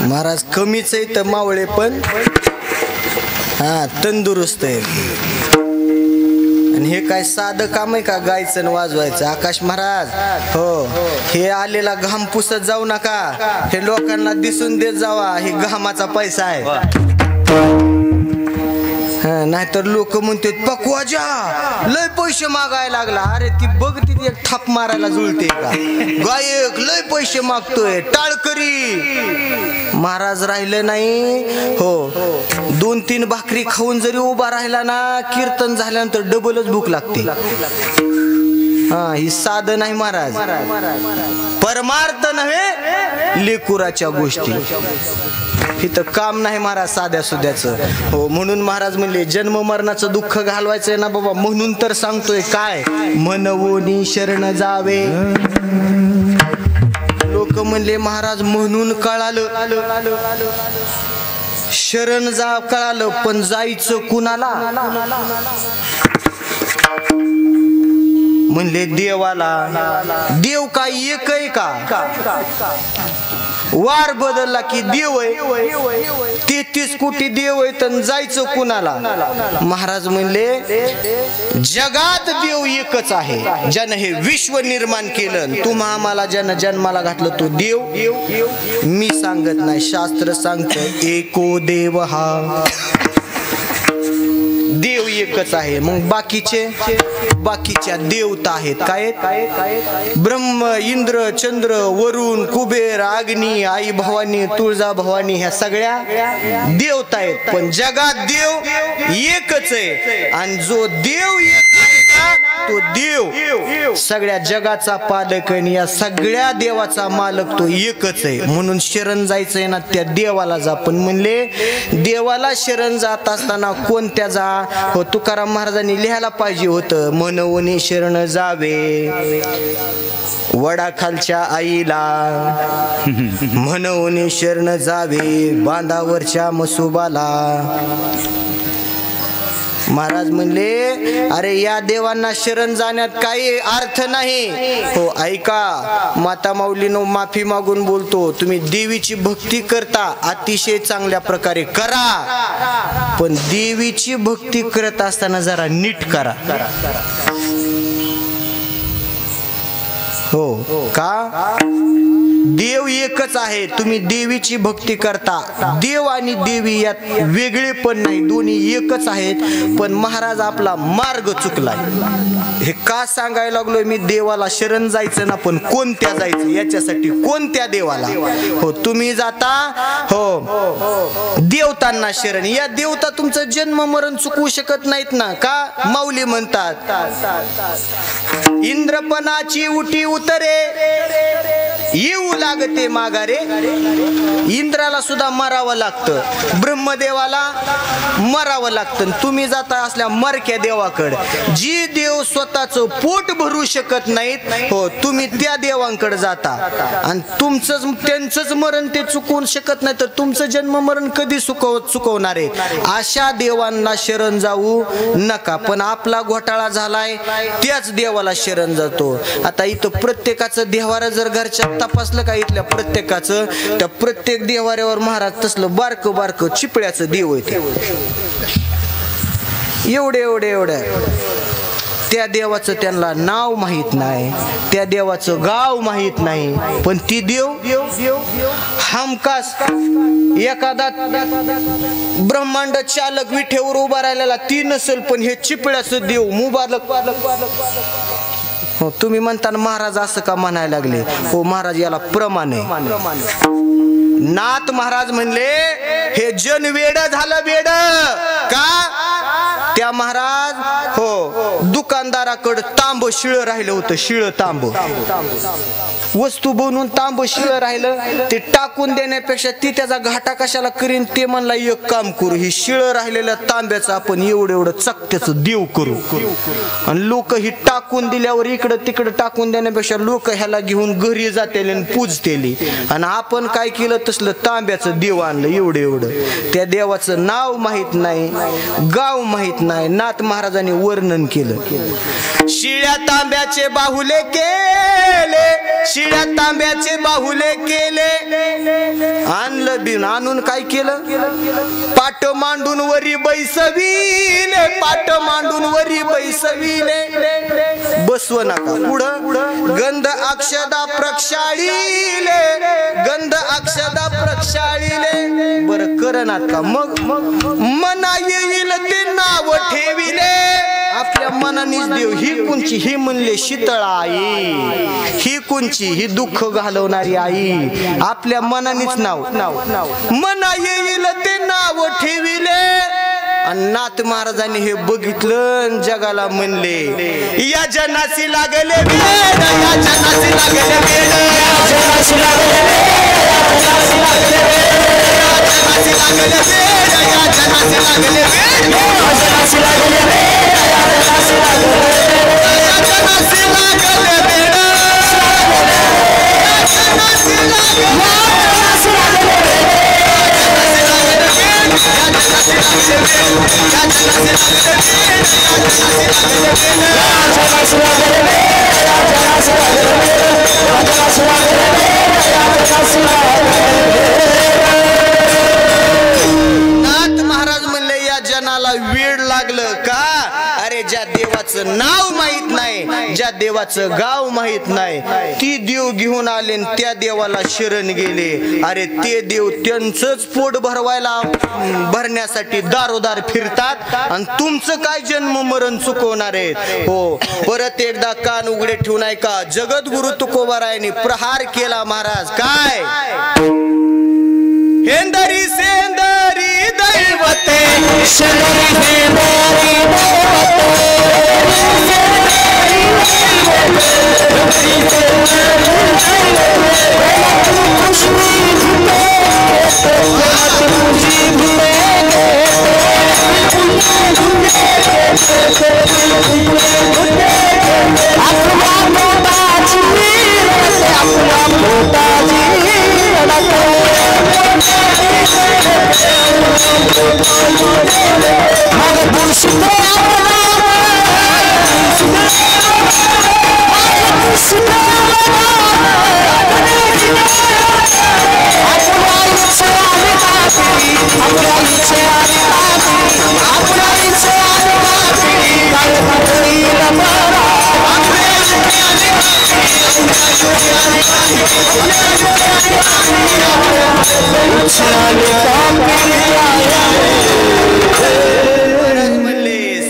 [SPEAKER 1] महाराज कमीच आहे तर मावळे पण तंदुरुस्त आहे. आणि हे काय साधं काम आहे का गायचं वाजवायचं? आकाश महाराज हो हे आलेला घाम पुसत जाऊ नका. हे लोकांना दिसून देत जावा हे घामाचा पैसा आहे. नाहीतर लोक म्हणतात पकवाजा लय पैसे मागायला लागला. अरे ती बघ ती एक थाप मारायला जुळते का? गायक लय पैसे मागतोय टाळकरी. महाराज राहिले नाही हो 2-3 भाकरी खाऊन जरी उभा राहिला ना कीर्तन झाल्यानंतर डबलच भूक लागते. ही साधं नाही महाराज. परमार्थ नव्हे लेकुराच्या गोष्टी. इथं काम नाही महाराज साध्या सुद्याचं. हो म्हणून महाराज म्हणले जन्म मरणाचं दुःख घालवायचंय ना बाबा म्हणून तर सांगतोय काय मनवोनी शरण जावे. लोक म्हणले महाराज म्हणून कळालं शरण जा कळालं पण जायचं कुणाला? म्हणले देवाला. देव काय एक आहे का? वार बदलला की देव आहे, 33 कोटी देव आहेत आणि जायचं कुणाला? महाराज म्हणले जगात देव एकच आहे, ज्यानं हे विश्व निर्माण केलं. तुम्हा आम्हाला ज्यानं जन्माला घातलं तो देव मी सांगत नाही, शास्त्र सांगतं एको देव हा, देव एकच आहे. मग बाकीच्या देवता आहेत काय? ब्रह्म, इंद्र, चंद्र, वरुण, कुबेर, अग्नी, आई भवानी, तुळजा भवानी, ह्या सगळ्या देवता आहेत. पण जगात देव एकच आहे आणि जो देव तो देव सगळ्या जगाचा पालक आणि या सगळ्या देवाचा मालक तो एकच आहे. म्हणून शरण जायचंय ना त्या देवाला जा. पण म्हणले देवाला शरण जात असताना कोणत्या जा? हो, तुकाराम महाराजांनी लिहायला पाहिजे होतं, मनवणी शरण जावे वडाखालच्या आईला, मनवणी शरण जावे बांधावरच्या मसुबाला. महाराज म्हणले अरे या देवांना शरण जाण्यात काही अर्थ नाही. हो ऐका, माता माऊलीनो माफी मागून बोलतो, तुम्ही देवीची भक्ती करता अतिशय चांगल्या प्रकारे करा, पण देवीची भक्ती करत असताना जरा नीट करा. हो का? देव एकच आहे, तुम्ही देवीची भक्ती करता. देव आणि देवी यात वेगळे पण नाही, दोन्ही एकच आहेत. पण महाराज आपला मार्ग चुकलाय. हे का सांगायला लागलोय मी? देवाला शरण जायचं ना, पण कोणत्या जायचं याच्यासाठी कोणत्या देवाला? हो, तुम्ही जाता हो देवतांना शरण. या देवता तुमचं जन्म मरण चुकवू शकत नाहीत ना. का? माऊली म्हणतात इंद्रपणाची उटी उतरे येऊ लागते माघारे. इंद्राला सुद्धा मरावं लागतं, ब्रह्मदेवाला मरावं लागतं. तुम्ही जाता असल्या मरक्या देवाकडे, जी देव स्वतःच पोट भरू शकत नाहीत, हो तुम्ही त्या देवांकडे जाता आणि तुमचंच त्यांचंच मरण ते चुकवू शकत नाही, तर तुमचं जन्म मरण कधी चुकवणार आहे? अशा देवांना शरण जाऊ नका. पण आपला घोटाळा झालाय त्याच देवाला शरण जातो. आता इथं प्रत्येकाचं देवारा जर घरच्या तपासलं का, इथल्या प्रत्येकाचं त्या प्रत्येक देवाऱ्यावर महाराज तसलं बारकं बारकं चिपळ्याचं देव आहे. एवढे त्या देवाचं त्यांना नाव माहित नाही, त्या देवाचं गाव माहित नाही. पण ती देव हमखास एखादा ब्रह्मांड चालक विठेवर उभा राहिलेला ती नसेल, पण हे चिपळ्याचं देव मुबारक. हो, तुम्ही म्हणता महाराज असं का म्हणायला लागले? हो महाराज याला प्रमाण आहे. नाथ महाराज म्हणले हे जन वेड झालं, वेड का? त्या महाराज हो दुकानदाराकडे तांब शिळ राहिलं होतं, शिळ तांब वस्तू बनवून तांब शिळ राहिलं, ते टाकून देण्यापेक्षा ती त्याचा घाटा कशाला करीन, ते म्हणला एक काम करू, ही शिळ राहिलेल्या तांब्याचं आपण एवढं चकत्याचं देव करू. आणि लोक ही टाकून दिल्यावर इकडं तिकडं टाकून देण्यापेक्षा लोक ह्याला घेऊन घरी जातेली आणि पूजतेली. आणि आपण काय केलं, तसलं तांब्याचं देव आणलं एवढं. त्या देवाचं नाव माहित नाही, गाव माहित नाही. नाथ महाराजांनी वर्णन केलं, शिळ्या तांब्याचे बाहुले केले, शिळ्या तांब्याचे बाहुले केले. आणलं बिन, आणून काय केलं, पाट मांडून वरी बैसविले, पाट मांडून वरी बैसविले. बसव नका पुढं, गंध अक्षदा प्रक्षाळीले, गंध अक्षदा प्रक्षाळीले. बरं करणार का? मग मना येईल ते नाव ठेविले. आपल्या मनानेच देव, ही कोणची? ही म्हणले शीतळा आई. ही कोणची? ही दुःख घालवणारी आई. आपल्या मनानेच नाव मना येईल ते नाव ठेविले. आणि नाथ महाराजांनी हे बघितलं, जगाला म्हणले या जनासी लागले वेड, या जनासी लागले वेड, या जनासी लागले वेड, या जनासी लागले वेड, या जनासी लागले वेड, या जनासी लागले वेड, या जनासी लागले वेड, या जनासी लागले वेड, या जनासी लागले वेड, या जनासी लागले वेड. देवाचं नाव माहित नाही, ज्या देवाचं गाव माहित नाही, ती देव घेऊन आले आणि त्या देवाला शरण गेले. अरे ते देव त्यांचंच पोट भरण्यासाठी दारोदार फिरतात आणि तुमचं काय जन्म मरण चुकवणार आहेत. हो, परत एकदा कान उघडे ठेवून ऐका. जगद्गुरु तुकोबारायांनी प्रहार केला महाराज. काय? हेंदरी सेंदरी दैवते
[SPEAKER 2] शेंदरी हेंदरी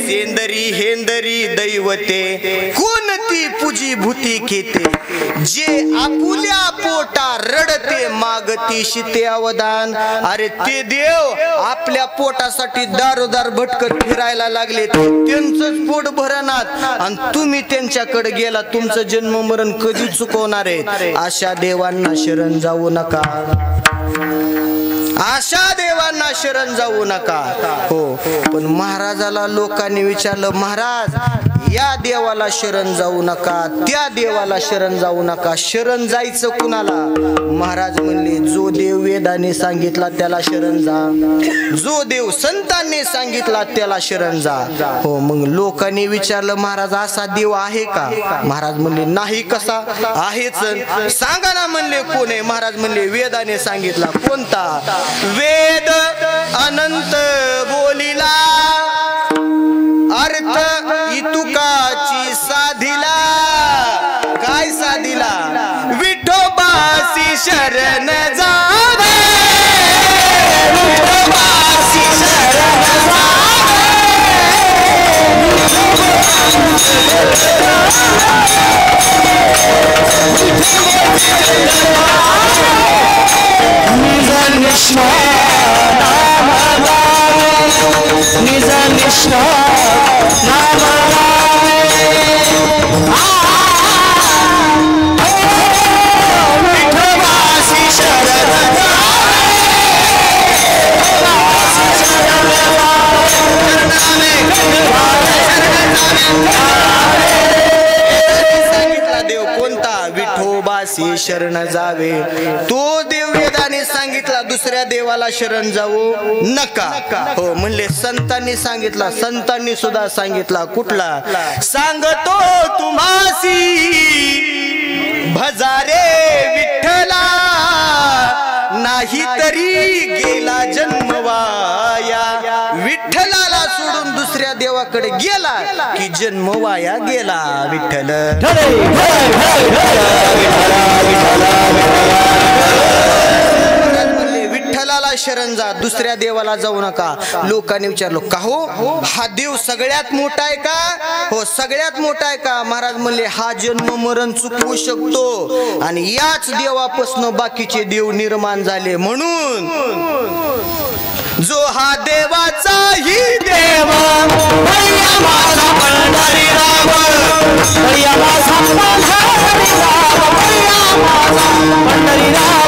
[SPEAKER 1] सेंदरी हेंदरी दैवते कोणती पूजी भूती घेते, जे आपुल्या पोटा रडते मागती शिते अवदान. अरे ते देव आपल्या पोटासाठी दारोदार भटकत फिरायला लागले, त्यांचंच पोट भरणात आणि तुम्ही त्यांच्याकडे गेला. तुमचं जन्म मरण कधी चुकवणार आहे? अशा देवांना शरण जाऊ नका, अशा देवांना शरण जाऊ नका. हो, पण महाराजाला लोकांनी विचारलं, महाराज या देवाला शरण जाऊ नका, त्या देवाला शरण जाऊ नका, शरण जायचं कुणाला? महाराज म्हणले, जो देव वेदाने सांगितला त्याला शरण जा, जो देव संतांनी सांगितला त्याला शरण जा. हो, मग लोकांनी विचारलं, महाराज असा देव आहे का? महाराज म्हणले, नाही. कसा? आहेच. सांगा ना म्हणले, कोण आहे? महाराज म्हणले, वेदाने सांगितला. कोणता वेद? अनंत बोलिला, अर्थ इतुकाची साधिला. काय साधिला? विठोबासी शरण जावे, विठोबासी शरण देव कोणता? विठोबासी शरण जावे. तो देव वेदाने सांगितला, दुसऱ्या देवाला शरण जाऊ नका. हो, म्हणले संतांनी सांगितला, संतांनी सुद्धा सांगितला. कुठला? सांगतो तुम्हासी भजारे विठ्ठला, नाही तरी गेला जन्मवाया. विठ्ठलाला सोडून दुसऱ्या देवाकडे गेला की जन्म वाया गेला. विठ्ठल विठ्ठलाला शरण जा, दुसऱ्या देवाला जाऊ नका. लोकांनी विचारलो, का हो, हा देव सगळ्यात मोठा आहे का? हो, सगळ्यात मोठा आहे का? महाराज म्हणले, हा जन्म मरण चुकवू शकतो आणि याच देवापासून बाकीचे देव निर्माण झाले. म्हणून जो हा देवाचाही देवा, भैया माझा पंढरी राम, भैया माझा पंढरी राम, भैया माझा पंढरी राम.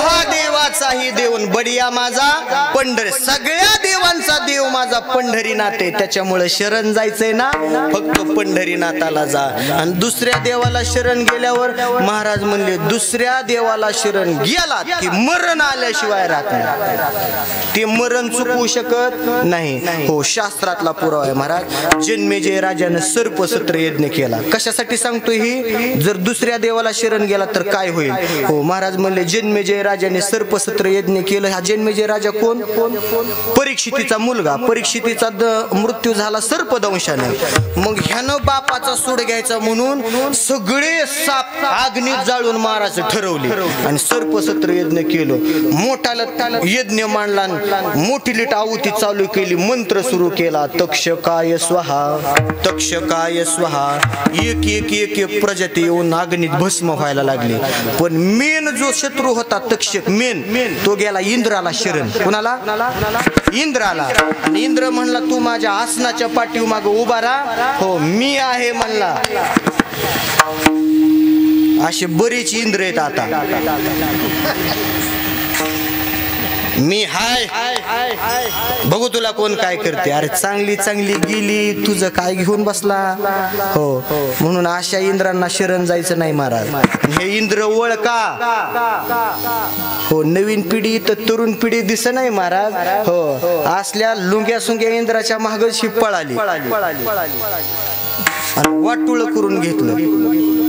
[SPEAKER 1] हा देवाचाही देऊन बडिया माझा पंढरी. सगळ्या देवांचा देव माझा पंढरीनाथ आहे त्याच्यामुळे शरण जायचंय ना, फक्त पंढरीनाथाला जा. आणि दुसऱ्या देवाला शरण गेल्यावर महाराज म्हणले दुसऱ्या देवाला शरण गेला की मरण आल्याशिवाय राहत नाही, ते मरण चुकवू शकत नाही. हो, शास्त्रातला पुरावा आहे महाराज. जन्मेजय राजाने सर्पसत्र यज्ञ केला. कशासाठी सांगतो ही, जर दुसऱ्या देवाला शरण गेला तर काय होईल. हो, महाराज म्हणले जन्मेजय राजाने सर्पसत्र यज्ञ केलं. हा जन्मेजय राजा कोण? परीक्षितीचा मुलगा. परीक्षितीचा मृत्यू झाला सर्पदंशाने. मग ह्यानं बापाचा सूड घ्यायचा म्हणून सगळे साप अग्नीत जाळून मारायचं ठरवले आणि सर्पसत्र यज्ञ केलं. मोठा यज्ञ मांडला, मोठी लीट आहुती चालू केली, मंत्र सुरू केला. तक्षकाय स्वाहा, तक्षकाय स्वाहा. एक एक एक एक प्रजाती येऊन अग्नीत भस्म व्हायला लागली. पण मेन जो शत्रू होता तक्षक मेन, तो गेला इंद्राला शरण. कुणाला? इंद्राला. आणि इंद्र म्हणला तू माझ्या आसनाच्या पाठीव माग उभा राहा. हो, मी आहे म्हणला. असे बरेच इंद्र आहेत आता. मी हाय, बघू तुला कोण काय करते. अरे चांगली चांगली गेली, तुझं काय घेऊन बसला. हो, म्हणून अशा इंद्रांना शरण जायचं नाही महाराज. हे इंद्र ओळखा. हो, नवीन पिढी तर तरुण पिढी दिस नाही महाराज. हो, असल्या लुंग्या सुंग्या इंद्राच्या मागची पळाली आणि वाटुळ करून घेतलं.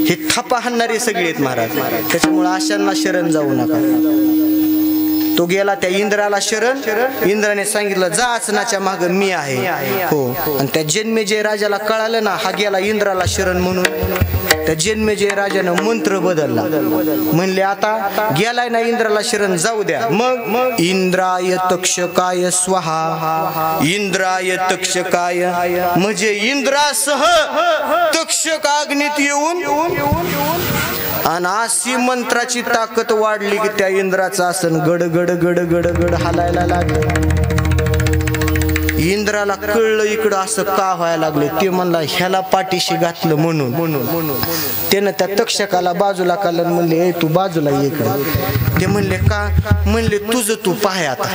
[SPEAKER 1] हे थापा हाणणारे सगळे आहेत महाराज. त्याच्यामुळे अशांना शरण जाऊ नका. तो गेला त्या इंद्राला शरण. इंद्राने सांगितलं जा आसनाच्या माग मी आहे. हो, आणि त्या जन्मेजय राजाला कळालं ना हा गेला इंद्राला शरण म्हणून. त्या जन्मेजय राजानं मंत्र बदलला. म्हणले आता गेलाय ना इंद्राला शरण, जाऊ द्या. मग इंद्राय तक्षकाय स्वाहा, इंद्राय तक्षकाय म्हणजे इंद्रासह तक्षक अग्नीत येऊन आणि अशी मंत्राची ताकद वाढली की त्या इंद्राचं आसन गड गड गड गड गड हालायला लागलं. इंद्राला कळलं इकडं असं का व्हायला लागलं. ते म्हणला ह्याला पाठीशी घातलं म्हणून. त्यानं त्या तक्षकाला बाजूला काढलं. म्हणले तू बाजूला ये इकडं. ते म्हणले का? म्हणले तुझं तू पाय आता.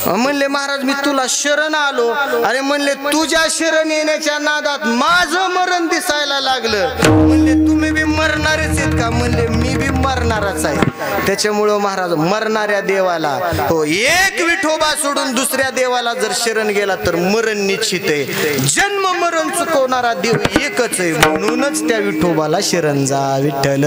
[SPEAKER 1] म्हणले महाराज मी तुला शरण आलो. अरे म्हणले तुझ्या शरण येण्याच्या नादात माझं मरण दिसायला लागलं. म्हणले तुम्ही बी मरणारच आहेत का? म्हणले मी बी मरणारच आहे. त्याच्यामुळं महाराज मरणाऱ्या देवाला, हो, एक विठोबा सोडून दुसऱ्या देवाला जर शरण गेला तर मरण निश्चित आहे. जन्म मरण चुकवणारा देव एकच आहे. म्हणूनच त्या विठोबाला शरण जा. विठ्ठल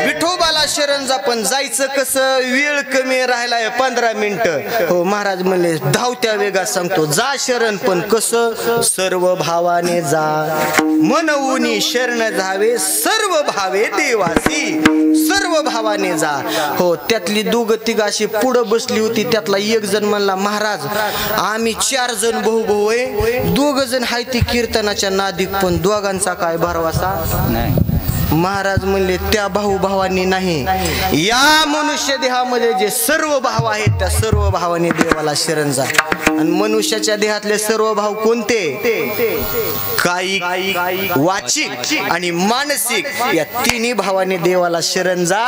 [SPEAKER 1] विठोबाला शरण जा. पण जायचं कसं? वेळ कमी राहिलाय 15 मिनिटं. हो, महाराज म्हणले धावत्या वेगात सांगतो जा शरण. पण कसं? सर्व भावाने जा. मनवूनी शरण जावे सर्व भावे देवासी. सर्व भावाने जा. हो, त्यातली दोघं तिघं अशी पुढं बसली होती. त्यातला एक जण म्हणला महाराज आम्ही 4 जण भाऊ आहे. 2 जण हाय ती कीर्तनाच्या नादिक, पण दोघांचा काय भरवसा नाही. महाराज म्हणले त्या भावांनी नाही, या मनुष्य देहामध्ये जे सर्व भाव आहेत त्या सर्व भावाने देवाला शरण जा. आणि मनुष्याच्या देहातले सर्व भाव कोणते? कायिक, वाचिक आणि मानसिक, या तिन्ही भावाने देवाला शरण जा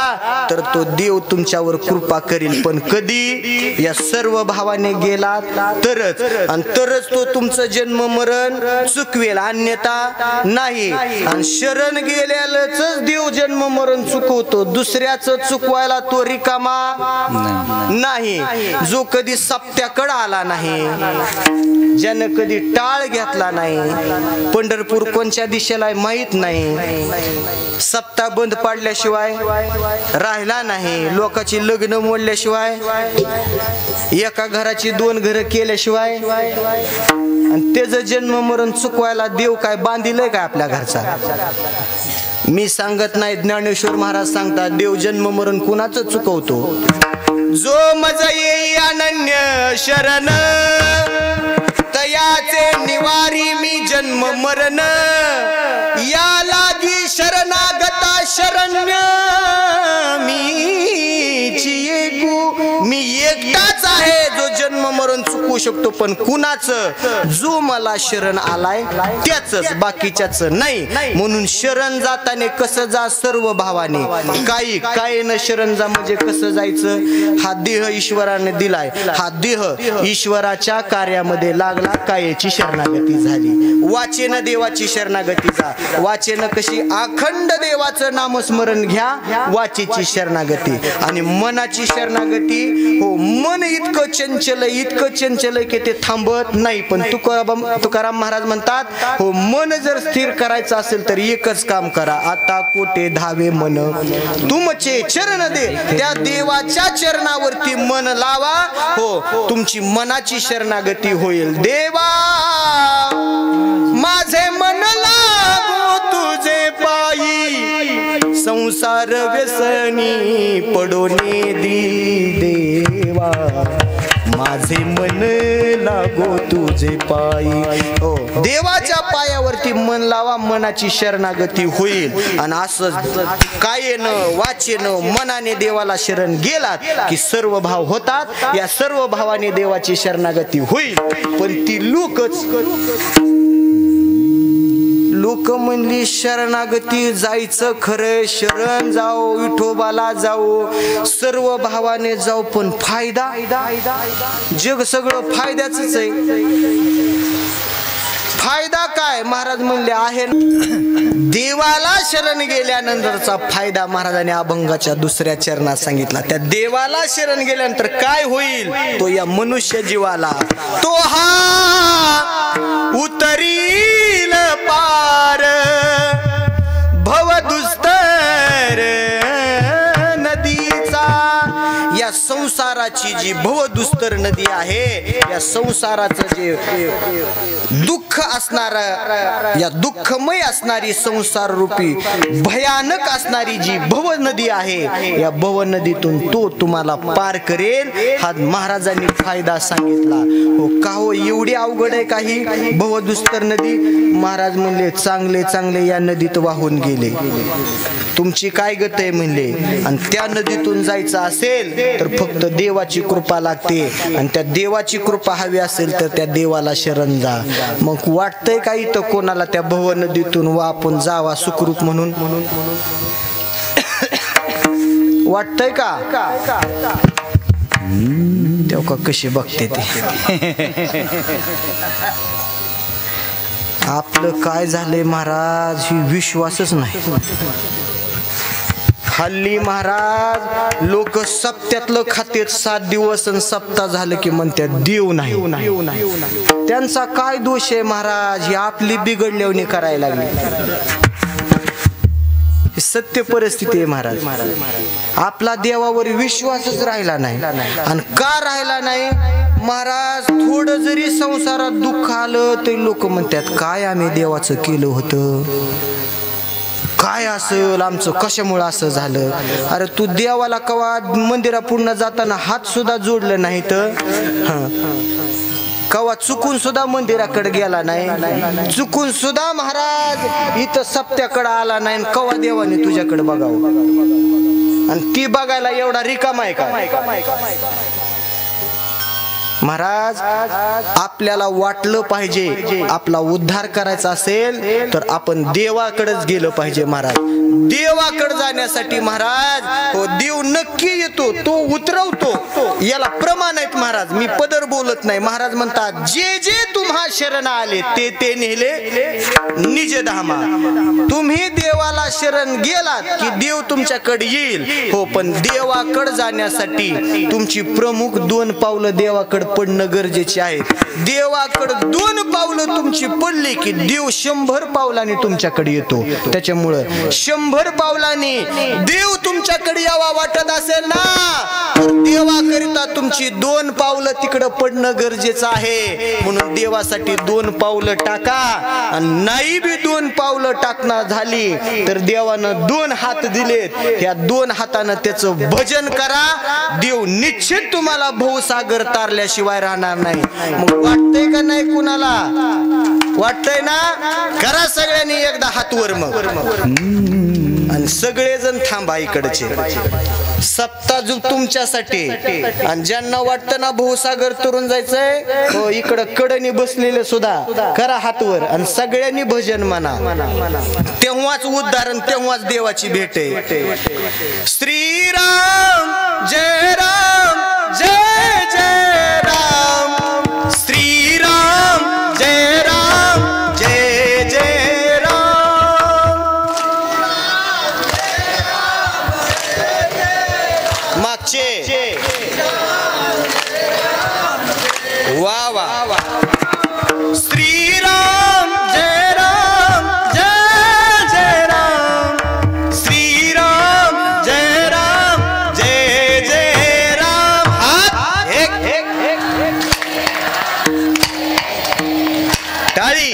[SPEAKER 1] तर तो देव तुमच्यावर कृपा करील. पण कधी? या सर्व भावाने गेला तरच. आणि तरच तो तुमचं जन्म मरण चुकवेल, अन्यथा नाही. आणि शरण गेल्याला देव जन्म मरण चुकवतो. दुसऱ्याच चुकवायला तो रिकामा नाही. जो कधी सप्त्याकडे आला नाही, ज्यानं कधी टाळ घेतला नाही, पंढरपूर कोणत्या दिशेला माहित नाही, सप्ताह बंद पाडल्याशिवाय राहिला नाही, लोकांची लग्न मोडल्याशिवाय, एका घराची 2 घरं केल्याशिवाय, आणि त्याचं जन्म मरण चुकवायला देव काय बांधिलंय काय आपल्या घरचा? मी सांगत नाही, ज्ञानेश्वर महाराज सांगतात देव जन्म मरण कुणाचं चुकवतो? जो मज येई अनन्य शरण तयाचे निवारी मी जन्म मरण. या लागी शरणागता शरण्य मीची एकू, मी एकटाच आहे जो जन्म जन्म मरण चुकू शकतो, पण कुणाचं? जो मला शरण आलाय त्याच, बाकीच्याच नाही. म्हणून शरण जाताने कसं जा? सर्व भावाने. काय न शरण जा म्हणजे कसं जायचं? हा देह ईश्वराने दिलाय, हा देह ईश्वराच्या कार्यामध्ये लागला, कायेची शरणागती झाली. वाचेन देवाची शरणागती जा. वाचेन कशी? अखंड देवाचं नामस्मरण घ्या, वाचेची शरणागती. आणि मनाची शरणागती, हो मन इतकं चंचल की ते थांबत नाही. पण तुकाराम महाराज म्हणतात, हो मन जर स्थिर करायचं असेल तर एकच काम करा, आता कोठे धावे मन तुमचे चरण दे. त्या देवाच्या चरणावरती मन लावा, हो तुमची मनाची शरणागती होईल. देवा माझे मन लागो तुझे पायी, संसार व्यसनी पडोने दी. देवा माझे मन लागो तुझे पायी. हो देवाच्या पायावरती मन लावा, मनाची शरणागती होईल. आणि असं कायेनं वाचेनं मनाने देवाला शरण गेलात की सर्व भाव होतात. या सर्व भावाने देवाची शरणागती होईल. पण ती लोक म्हणली शरणागती जायचं खरं, शरण जाओ, विठोबाला जाओ, सर्व भावाने जाऊ, पण फायदा? जग सगळं फायद्याच आहे. फायदा काय? महाराज म्हणले आहे देवाला शरण गेल्यानंतरचा फायदा महाराजांनी अभंगाच्या दुसऱ्या चरणात सांगितला. त्या देवाला शरण गेल्यानंतर काय होईल? तो या मनुष्य जीवाला तो हा उतरील पार भवदुस्तर नदीचा. या संसाराची जी भवदुस्तर नदी आहे, या संसाराचं जे दुःख असणार, या दुःखमय असणारी संसार रूपी भयानक असणारी जी भव नदी आहे, या भव नदीतून तो तुम्हाला पार करेल. हा महाराजांनी फायदा सांगितला. हो का हो एवढी अवघड आहे काही भवदुस्तर नदी? महाराज म्हणले चांगले या नदीत वाहून गेले. तुमची काय गत आहे म्हणले. आणि त्या नदीतून जायचं असेल तर फक्त देवाची कृपा लागते. आणि त्या देवाची कृपा हवी असेल तर त्या देवाला शरण जा. मग वाटतंय का इथं कोणाला त्या भव नदीतून आपण जावा सुखरूप म्हणून? वाटतंय का? तेव्हा कशी बघते ते. आपलं काय झालंय महाराज, ही विश्वासच नाही. हल्ली महाराज लोक सप्त्यातलं खातेत 7 दिवस आणि सप्ताह झालं की म्हणतात देव नाही. त्यांचा काय दोष आहे महाराज? ही आपली बिघडल्याने करायला लागली. सत्य परिस्थिती आहे महाराज. आपला देवावर विश्वासच राहिला नाही. आणि का राहिला नाही महाराज? थोडं जरी संसारात दुःख आलं तरी लोक म्हणतात काय आम्ही देवाचं केलं होतं, काय असेल आमचं, कशामुळे असं झालं? अरे तू देवाला कवा मंदिरा पूर्ण जाताना हात सुद्धा जोडलं नाही तर कवा चुकून सुद्धा मंदिराकडे गेला नाही, चुकून सुद्धा महाराज इथं सप्त्याकडे आला नाही, कवा देवाने तुझ्याकडे बघावं? आणि ती बघायला एवढा रिकामा आहे का महाराज? आपल्याला वाटलं पाहिजे आपला उद्धार करायचा असेल तर आपण देवाकडेच गेलं पाहिजे महाराज. देवाकडे जाण्यासाठी महाराज हो देव नक्की येतो, तो उतरवतो. याला प्रमाण आहेत महाराज. मी पदर बोलत नाही. महाराज म्हणतात जे जे तुम्हा शरण आले ते ते नेले निज धामा. तुम्ही देवाला शरण गेलात की देव तुमच्याकडे येईल. हो पण देवाकडे जाण्यासाठी तुमची प्रमुख 2 पावलं देवाकडे पडणं गरजेचे आहे. देवाकडे 2 पावलं तुमची पडली की देव 100 पावलांनी तुमच्याकडे येतो. त्याच्यामुळं 100 पावलांनी देव तुमच्याकडे यावा वाटत असेल ना, देवाकरिता तुमची 2 पावलं तिकडं पडणं गरजेचं आहे. म्हणून देवासाठी 2 पावलं टाका. आणि नाही बी 2 पावलं टाकणार झाली तर देवानं 2 हात दिलेत. ह्या 2 हातानं त्याचं भजन करा. देव निश्चित तुम्हाला भवसागर तारल्याशिवाय राहणार नाही. मग वाटतंय का नाही कुणाला? वाटतंय ना? करा सगळ्यांनी एकदा हात वर मग. आणि सगळेजण थांबा इकडचे. सप्ता जुग तुमच्यासाठी आणि ज्यांना वाटतं ना भूसागर तरुण जायचंय हो इकडं कडनी बसलेले सुद्धा करा हातवर आणि सगळ्यांनी भजन म्हणा तेव्हाच उद्धारण तेव्हाच देवाची भेट आहे श्रीराम जय राम जय जय राम श्रीराम जय राम जय जय राम मागचे वा वा श्रीराम जय राम जय जय राम श्रीराम जय राम जय जय राम हात एक टाळी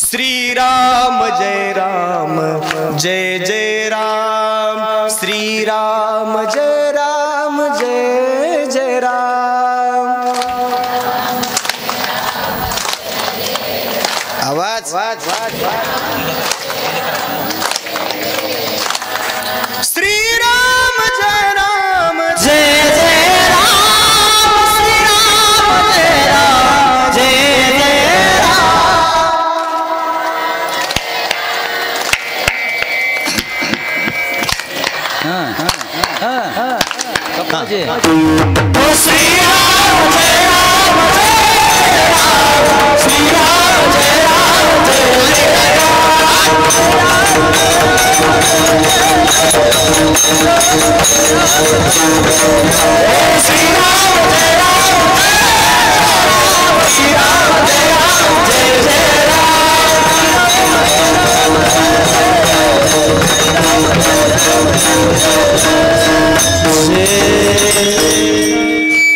[SPEAKER 1] श्रीराम जय राम जय जय राम श्रीराम जय राम जय जय राम आवाज श्रीराम जय राम जय जय राम श्रीराम जय राम जय जय राम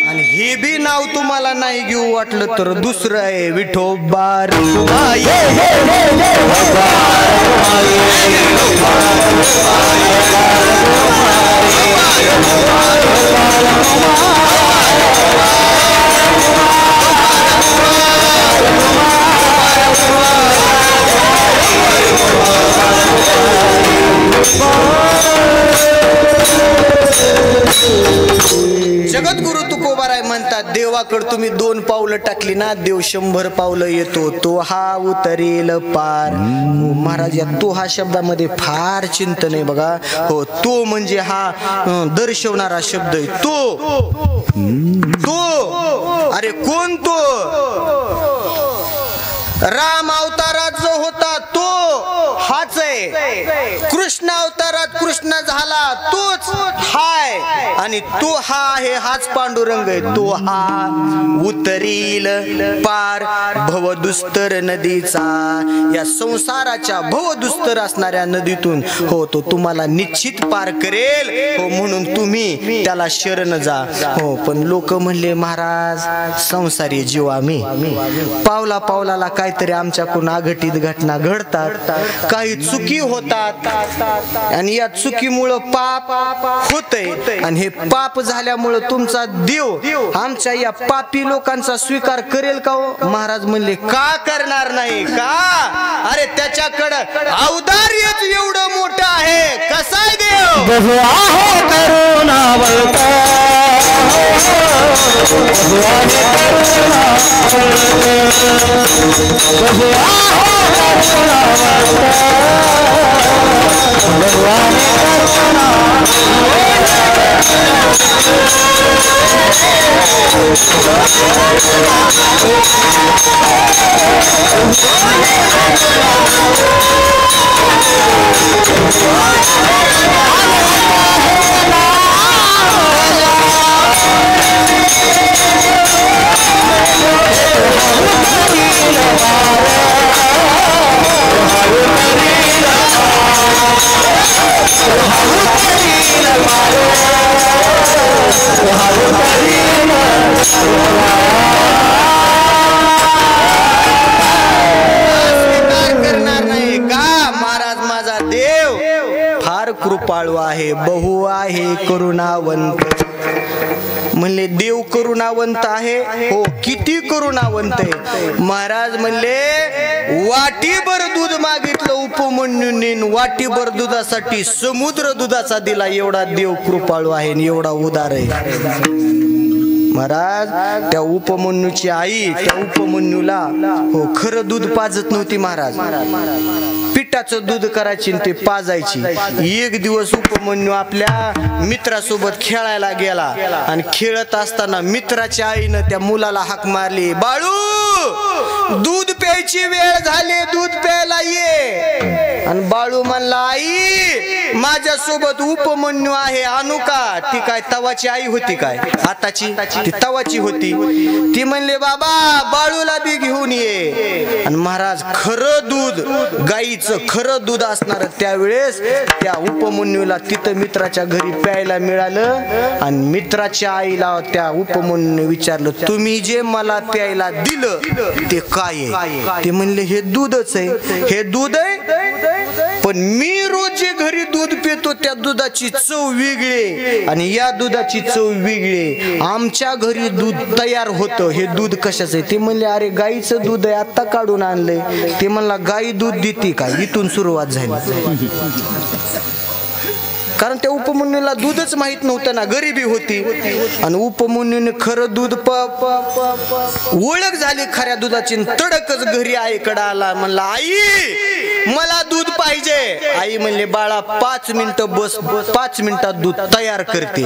[SPEAKER 1] आणि हे बी नाव तुम्हाला नाही घेऊ वाटलं तर दुसरं आहे विठोबा रखुमाई जगद्गुरु तुकोबाराय म्हणतात देवाकडे तुम्ही 2 पावलं टाकली ना देव 100 पावलं येतो तो हा उतरेल पार हो महाराज या तो हा शब्दामध्ये फार चिंतन आहे बघा हो तो म्हणजे हा दर्शवणारा शब्द आहे तो अरे कोण तो राम अवतारात जो होता तो हाच आहे कृष्ण अवतारात कृष्ण झाला तोच हाय आणि तो हा आहे हाच पांडुरंग आहे तो हा उतरील पार भवदुस्तर नदीचा या संसाराच्या भवदुस्तर असणाऱ्या नदीतून हो तो तुम्हाला निश्चित पार करेल हो म्हणून तुम्ही त्याला शरण जा हो पण लोक म्हणले महाराज संसारी जीव आम्ही पावला पावलाला काहीतरी आमच्याकडून अघटित घटना घडतात काही चुकी होतात आणि या चुकीमुळे पाप होतंय आणि हे पाप झाल्यामुळे तुमचा देव आमच्या या पापी लोकांचा स्वीकार करेल का हो महाराज म्हणले का करणार नाही का अरे त्याच्याकडे औदार्यच एवढं मोठं आहे कसा आहे देव करुणावंत कृपाळू आहे बहु आहे करुणावंत म्हणले देव करुणावंत आहे. हो, किती करुणावंत आहे. महाराज म्हणले वाटीभर दूध मागितलं उपमन्यूने, वाटीभर दुधासाठी समुद्र दुधाचा दिला. एवढा देव कृपाळू आहे, एवढा उदार आहे. महाराज त्या उपमन्यूची आई त्या उपमन्यूला हो खरं दूध पाजत नव्हती. महाराज पिठाचं दूध करायची ते पाजायची. एक दिवस उपमन्यू आपल्या मित्रासोबत खेळायला गेला आणि खेळत असताना मित्राच्या आईनं त्या मुलाला हाक मारली, बाळू दूध प्यायची वेळ झाली, दूध प्यायला ये. आणि बाळू म्हणला, आई माझ्यासोबत उपमन्यू आहे, आणू का? ती काय तवाची आई होती काय आताची? ती तवाची होती. ती म्हणले, बाबा बाळूला बी घेऊन ये. आणि महाराज खरं दूध, गाईचं खरं दूध असणार त्यावेळेस त्या उपमन्यूला तिथं मित्राच्या घरी प्यायला मिळालं. आणि मित्राच्या आईला त्या उपमन्यूने विचारलं, तुम्ही जे मला प्यायला दिलं ते काय आहे? ते म्हणले, हे दूधच आहे. हे दूध आहे, पण मी रोज जे घरी दूध पितो त्या दुधाची चव वेगळी आणि या दुधाची चव वेगळी. आमच्या घरी दूध तयार होतं, हे दूध कशाचं आहे? ते म्हणले, अरे गाईचं दूध आहे, आता काढून आणलंय. ते म्हणला, गाई दूध देते का? इथून सुरुवात झाली. कारण त्या उपमन्यूला दूधच माहित नव्हतं ना, गरिबी होती. आणि उपमन्यूने खरं दूध ओळख झाली खऱ्या दुधाची. तडकच घरी आईकडे आला, म्हणला, आई मला दूध पाहिजे. आई म्हणले, बाळा 5 मिनिटं बस, 5 मिनिटात दूध तयार करते.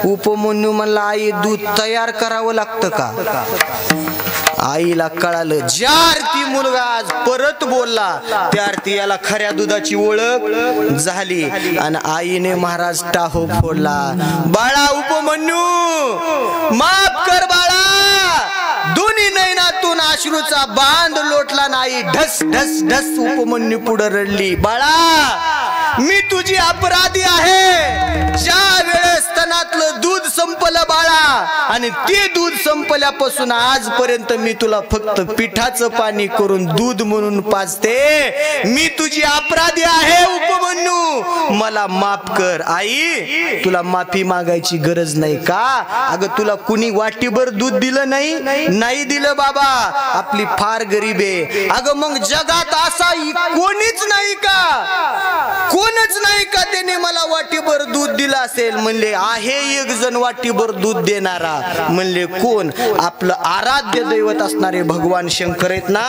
[SPEAKER 1] उपमन्यू म्हणला, आई दूध तयार करावं लागतं का? आईला कळालं, ज्यार ती मुलगा आज परत बोलला त्यार ती याला खऱ्या दुधाची ओळख झाली. आणि आईने महाराज टाहो फोडला, बाळा उपमन्यू माफ कर बाळा. दोन्ही नयनातून अश्रूचा बांध लोटला नाही. ढस ढस ढस उपमन्यू पुढे रडली, बाळा मी तुझी अपराधी आहे. ज्या वेळेस स्तनातलं दूध संपलं बाळा, आणि ते दूध संपल्यापासून आजपर्यंत मी तुला फक्त पिठाचं पाणी करून दूध म्हणून पाजते. मी तुझी अपराधी आहे उपमन्यू, मला माफ कर. आई तुला माफी मागायची गरज नाही का? अगं तुला कुणी वाटीभर दूध दिलं नाही? नाही दिलं बाबा, आपली फार गरीब आहे. अगं मग जगात असा कोणीच नाही का? कोणच नाही का त्याने मला वाटीभर दूध दिलं असेल? म्हणले, आहे एक जण वाटीभर दूध देणारा. म्हणले, कोण? आपलं आराध्य दैवत असणारे भगवान शंकर आहेत ना,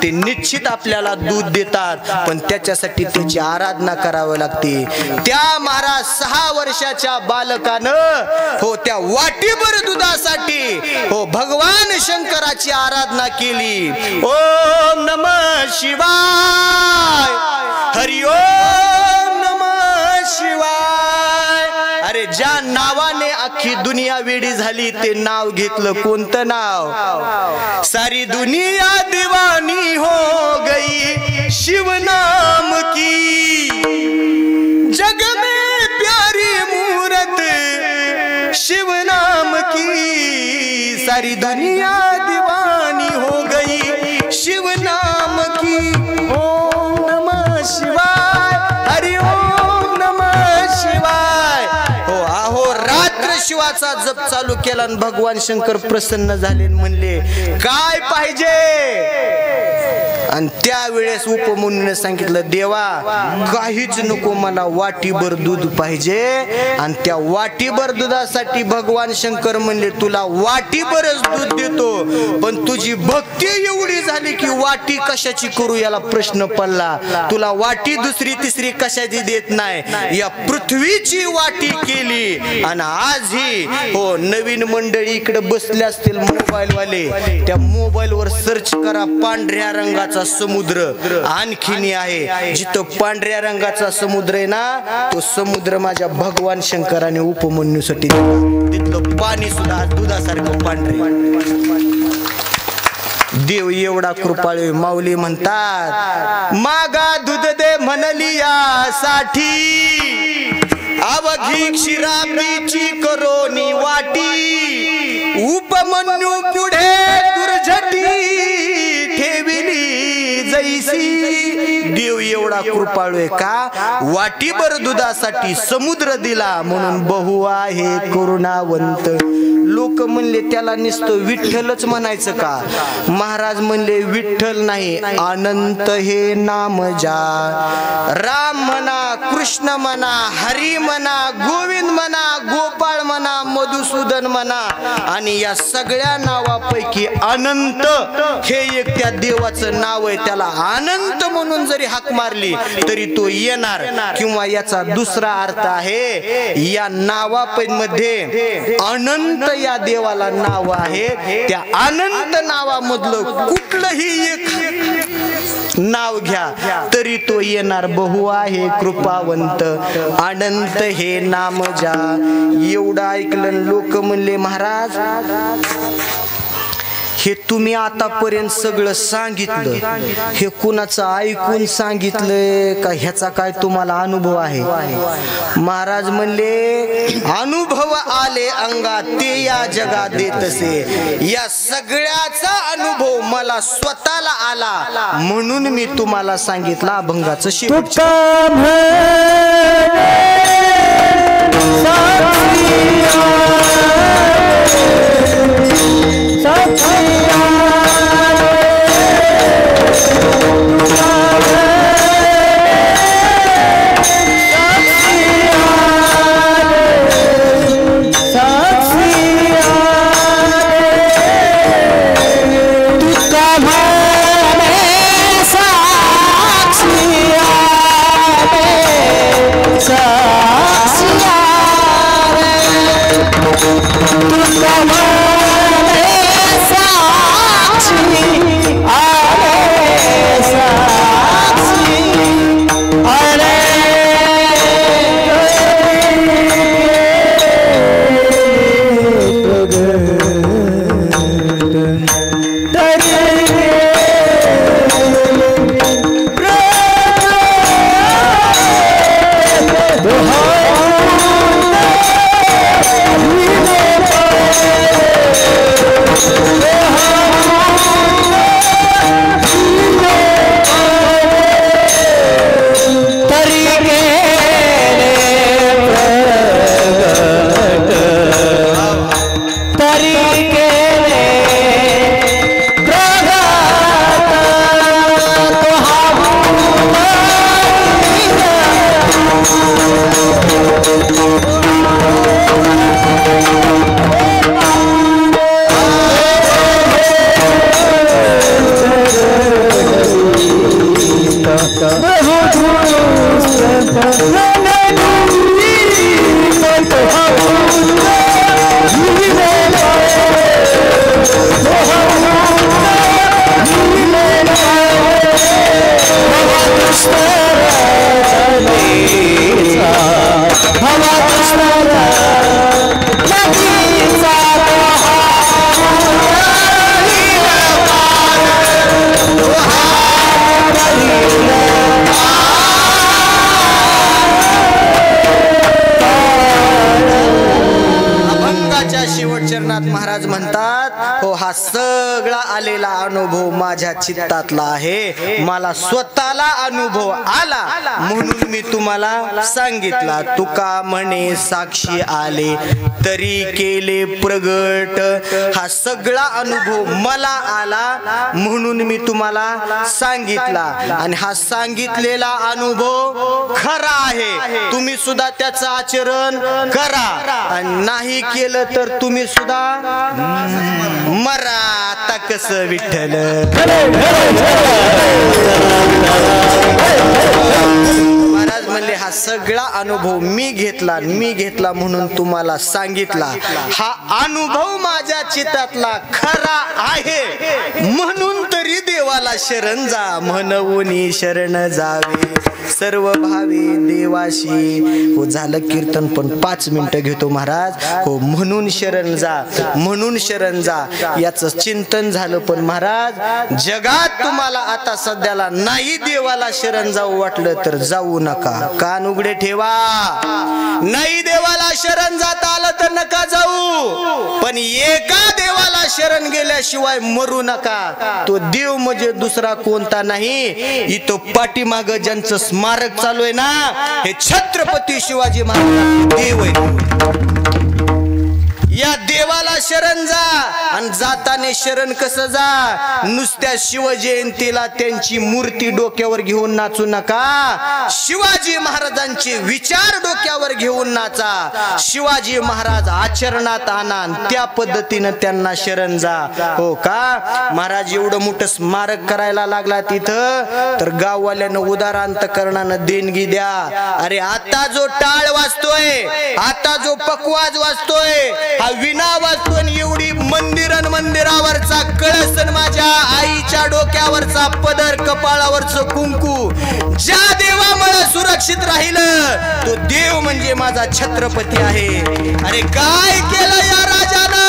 [SPEAKER 1] ते निश्चित आपल्याला दूध देतात, पण त्याच्यासाठी त्याची आराधना करावी लागते. त्या महाराज 6 वर्षाच्या बालकानं हो त्या वाटीभर दुधासाठी हो भगवान शंकराची आराधना केली. ओम नमः शिवाय, हरि ओम नमः शिवाय. अरे ज्या नावाने अख्खी दुनिया वेडी झाली ते नाव घेतलं. कोणतं नाव? सारी दुनिया दीवानी हो गई शिव नाम की, जग में प्यारी मूरत शिव नाम की. सारी दुनिया दीवानी हो गई शिव नाम की. ओम नमः शिवाय, हरि ओम नमः शिवाय. हो आहो रात्र शिवाचा जप चालू केला आणि भगवान शंकर प्रसन्न झाले. म्हणले, काय पाहिजे? आणि त्यावेळेस उपमन्यूने सांगितलं, देवा काहीच नको, मला वाटीभर दूध पाहिजे. आणि त्या वाटीभर दुधासाठी भगवान शंकर म्हणले, तुला वाटीभरच दूध देतो, पण तुझी भक्ती एवढी झाली की वाटी कशाची करू याला प्रश्न पडला. तुला वाटी दुसरी तिसरी कशाची देत नाही, या पृथ्वीची वाटी केली. आणि आजही हो नवीन मंडळी इकडे बसले असतील मोबाईल वाले, त्या मोबाईल वर सर्च करा, पांढऱ्या रंगाचा समुद्र आणखीन आहे. जिथं पांढऱ्या रंगाचा समुद्र आहे ना, तो समुद्र माझ्या भगवान शंकराने उपमन्यूसाठी तिथलं पाणी सुद्धा दुधासारखं पांढरे. देव एवढा कृपाळू. माऊली म्हणतात, मागा दूध दे म्हणली यासाठी, अवघी क्षीराब्दीची करोनी वाटी. उपमन्यू पुढे दुर्जटी ठेविली जैसी. देव एवढा कृपाळू आहे का? वाटीभर दुधासाठी समुद्र दिला, म्हणून बहु आहे करुणावंत. लोक म्हणले त्याला नुसतं विठ्ठलच म्हणायचं का? महाराज म्हणले विठ्ठल नाही, अनंत हे नाम जा. राम म्हणा, कृष्ण म्हणा, हरी म्हणा, गोविंद म्हणा, गोपाळ म्हणा, मधुसूदन म्हणा, आणि या सगळ्या नावापैकी अनंत हे एक त्या देवाचं नाव आहे. त्याला अनंत म्हणून जरी हाक मारली तरी तो येणार. किंवा याचा दुसरा अर्थ आहे, या नावामध्ये अनंत या देवाला नाव आहे, त्या अनंत नावामधलं कुठलंही एक नाव घ्या तरी तो येणार. बहु आहे कृपावंत, अनंत हे नाम जा. एवढं ऐकलं लोक म्हणले महाराज हे तुम्ही आतापर्यंत सगळं सांगितलं, हे कुणाचं ऐकून सांगितलंय का ह्याचा काय तुम्हाला अनुभव आहे? महाराज म्हणले अनुभव आले अंगात ते या जगात देतसे. या सगळ्याचा अनुभव मला स्वतःला आला म्हणून मी तुम्हाला सांगितलं अभंगाचं शेवट. महाराज म्हणतात हो हा सगळा आलेला अनुभव माझ्या चित्तातला आहे, मला स्वतःला अनुभव आला म्हणून मी तुम्हाला सांगितला. तुका म्हणे साक्षी आले तरी केले प्रगट. हा सगळा अनुभव मला आला म्हणून मी तुम्हाला सांगितला आणि हा सांगितलेला अनुभव खरा आहे. तुम्ही सुद्धा त्याचं आचरण करा आणि नाही केलं तर तुम्ही सुद्धा मरा. आता कसं विठ्ठल महाराज म्हणले हा सगळा अनुभव मी घेतला म्हणून तुम्हाला सांगितला. हा अनुभव माझ्या चित्तातला खरा आहे म्हणून तरी देवाला शरण जा. म्हणून शरण जावे सर्व भावे देवाशी. हो झालं कीर्तन पण 5 मिनिटं घेतो महाराज. हो म्हणून शरण जा याचं चिंतन झालं. पण महाराज जगात तुम्हाला आता सध्याला नाही देवाला शरण जाऊ वाटलं तर जाऊ नका, कान उघडे ठेवा. नाही देवाला शरण जाता आलं तर नका जाऊ, पण एका देवाला शरण गेल्याशिवाय मरू नका. तो देव म्हणजे दुसरा कोणता नाही. इथं पाठीमाग ज्यांचं स्मारक चालू आहे ना हे छत्रपती शिवाजी महाराज देव आहे. या देवाला आणि जाताने शरण कसं जा, नुसत्या शिवजयंतीला त्यांची मूर्ती डोक्यावर घेऊन नाचू नका, शिवाजी महाराजांचे विचार डोक्यावर घेऊन नाचा, शिवाजी महाराज आचरणात आणा, त्या पद्धतीनं त्यांना शरण जा. हो का महाराज एवढं मोठं स्मारक करायला लागला तिथं, तर गाववाल्यानं उदार अंतकरणानं देणगी द्या. अरे आता जो टाळ वाजतोय, आता जो पकवाज वाजतोय, हा विना वाजतोय, एवढी मंदिरावरचा कळस, माझ्या आईच्या डोक्यावरचा पदर, कपाळावरचं कुंकू, ज्या देवामुळे सुरक्षित राहिलं तो देव म्हणजे माझा छत्रपती आहे. अरे काय केलं या राजानं?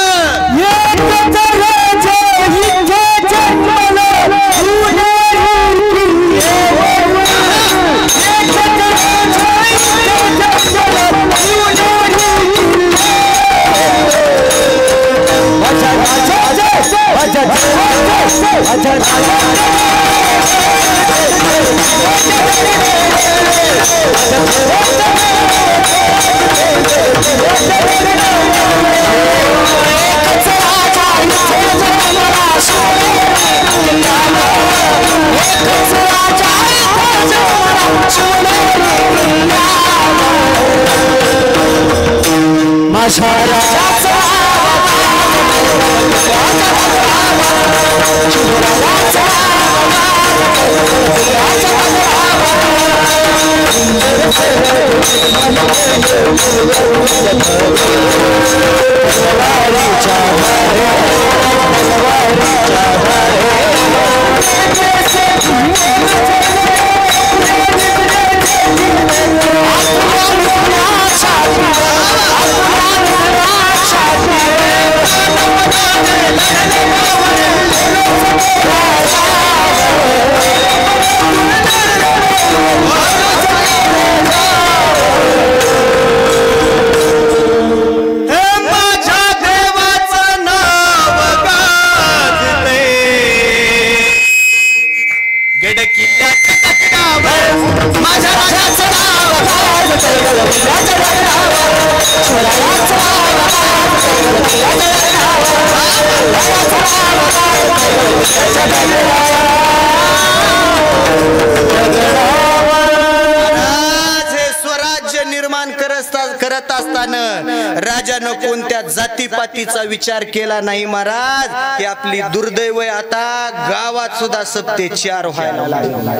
[SPEAKER 1] करत असताना राजानं कोणत्या जातीपातीचा विचार केला नाही महाराज. ही आपली दुर्दैव आहे. आता गावात सुद्धा सत्तेचार व्हायला लागले.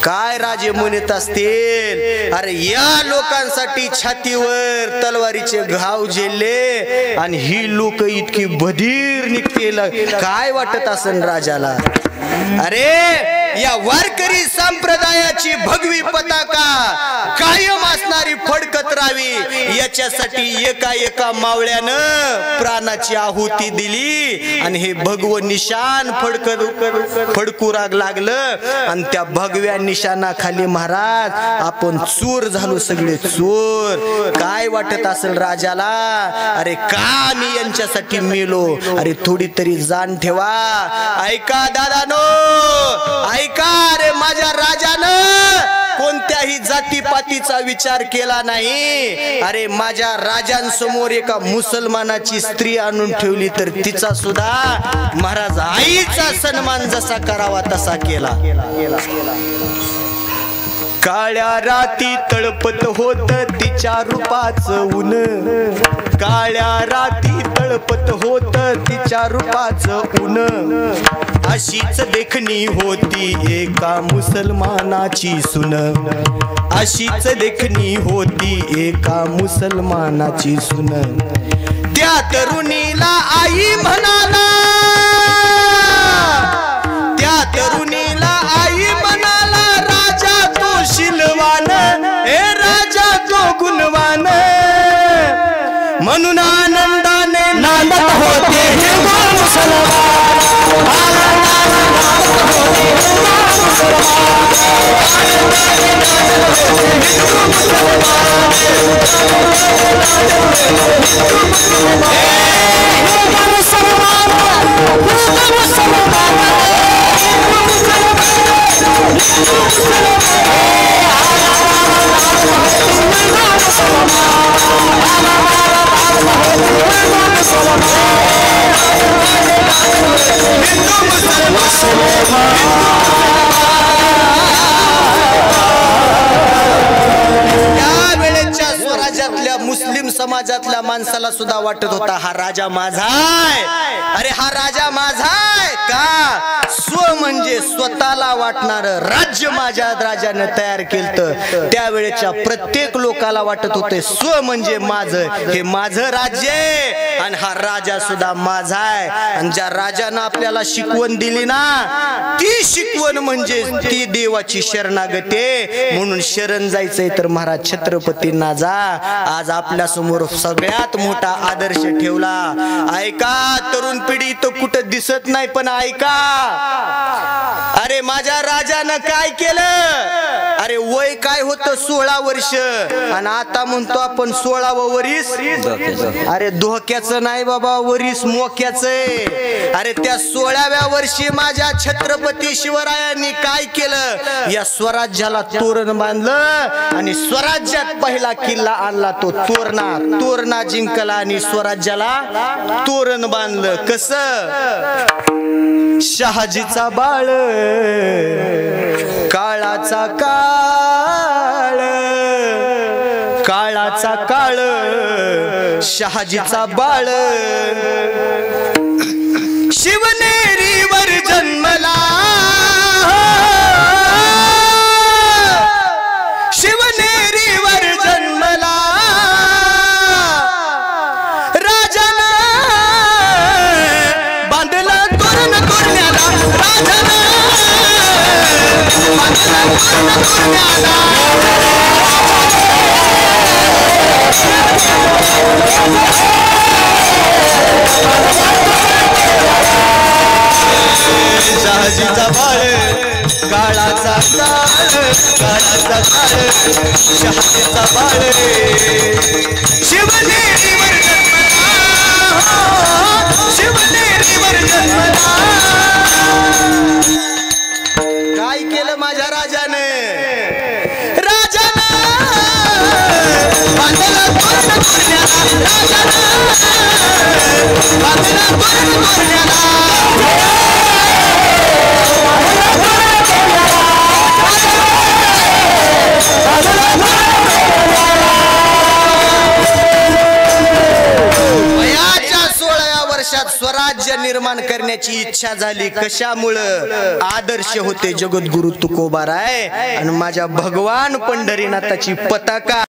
[SPEAKER 1] काय राजे म्हणत असतील, अरे या लोकांसाठी छातीवर तलवारीचे घाव झेलले आणि ही लोक इतकी बधीर निघतील, काय वाटत असेल राजाला? अरे या वारकरी संप्रदायाची भगवी पताका कायम असणारी फडकत राहावी याच्यासाठी एका मावळ्यानं प्राणाची आहुती दिली आणि हे भगवं निशान फडकू लागलं आणि त्या भगव्या निशाणाखाली महाराज आपण चोर झालो, सगळे चोर. काय वाटत असेल राजाला? अरे का मी यांच्यासाठी मेलो? अरे थोडी तरी जाण ठेवा. ऐका दादानो, ऐका. अरे माझ्या राजानं कोणत्याही जातीपातीचा विचार केला नाही. अरे माझ्या राजांसमोर एका मुसलमानाची स्त्री आणून ठेवली तर तिचा सुद्धा महाराज आईचा सन्मान जसा करावा तसा केला. काळ्या राती तळपत होत तिच्या रूपाचं ऊन, काळ्या राती तळपत होत तिच्या रूपाचं ऊन, अशीच देखणी होती एका मुसलमानाची सून, अशीच देखणी होती एका मुसलमानाची सून. त्या तरुणीला आई म्हणाला, त्या तरुणीला आई म्हणाला, राजा तो शीलवान, हे राजा तो गुणवान. म्हणून आनंदाने नांदत होते समाजातल्या माणसाला सुद्धा वाटत होता हा राजा माझा आहे. अरे हा राजा माझा आहे का? स्व म्हणजे स्वतःला वाटणार राज्य माझ्या राजाने तयार केलं. त्यावेळेच्या प्रत्येक लोकाला वाटत होते स्व म्हणजे माझं, हे माझं राज्य आहे आणि हा राजा सुद्धा माझा आहे. आणि ज्या राजानं आपल्याला शिकवण दिली ना, ती शिकवण म्हणजे ती देवाची शरणागती आहे. म्हणून शरण जायचंय तर महाराज छत्रपतींना जा. आज आपल्या समोर सगळ्यात मोठा आदर्श ठेवला. ऐका तरुण पिढी, तो कुठं दिसत नाही पण ऐका. अरे माझ्या राजानं काय केलं? अरे वय काय होतं 16 वर्ष आणि आता म्हणतो आपण 16वं वरीस. अरे धोक्याचं नाही बाबा, वरीस मोक्याचं. अरे त्या 16व्या वर्षी माझ्या छत्रपती शिवरायांनी काय केलं? या स्वराज्याला तोरण बांधलं आणि स्वराज्यात पहिला किल्ला आणला तो तोरणा. तोरणा जिंकला आणि स्वराज्याला तोरण बांधलं. कसं? शहाजीचा बाळ काळाचा काळ, काळाचा काळ शहाजीचा बाळ. शिवनेरीवर जन्मला, शिवनेरीवर जन्मला राजानं बांधला तोरण तोरण्याला. राजानं बांधला तोरण तोरण्याला. शहाजीचा बाळ काळाचा काळ, काळाचा काळ शहाजीचा बाळ. शिवनेरीवर जन्मला, शिवनेरीवर जन्मला. काय केलं माझ्या राजाने? राजानं बांधला तोरण तोरण्याला. राजानं बांधला तोरण तोरण्याला. वयाच्या 16व्या वर्षात स्वराज्य निर्माण करण्याची इच्छा झाली. कशामुळं? आदर्श होते जगद्गुरु तुकोबाराय आणि माझ्या भगवान पंढरीनाथाची पताका.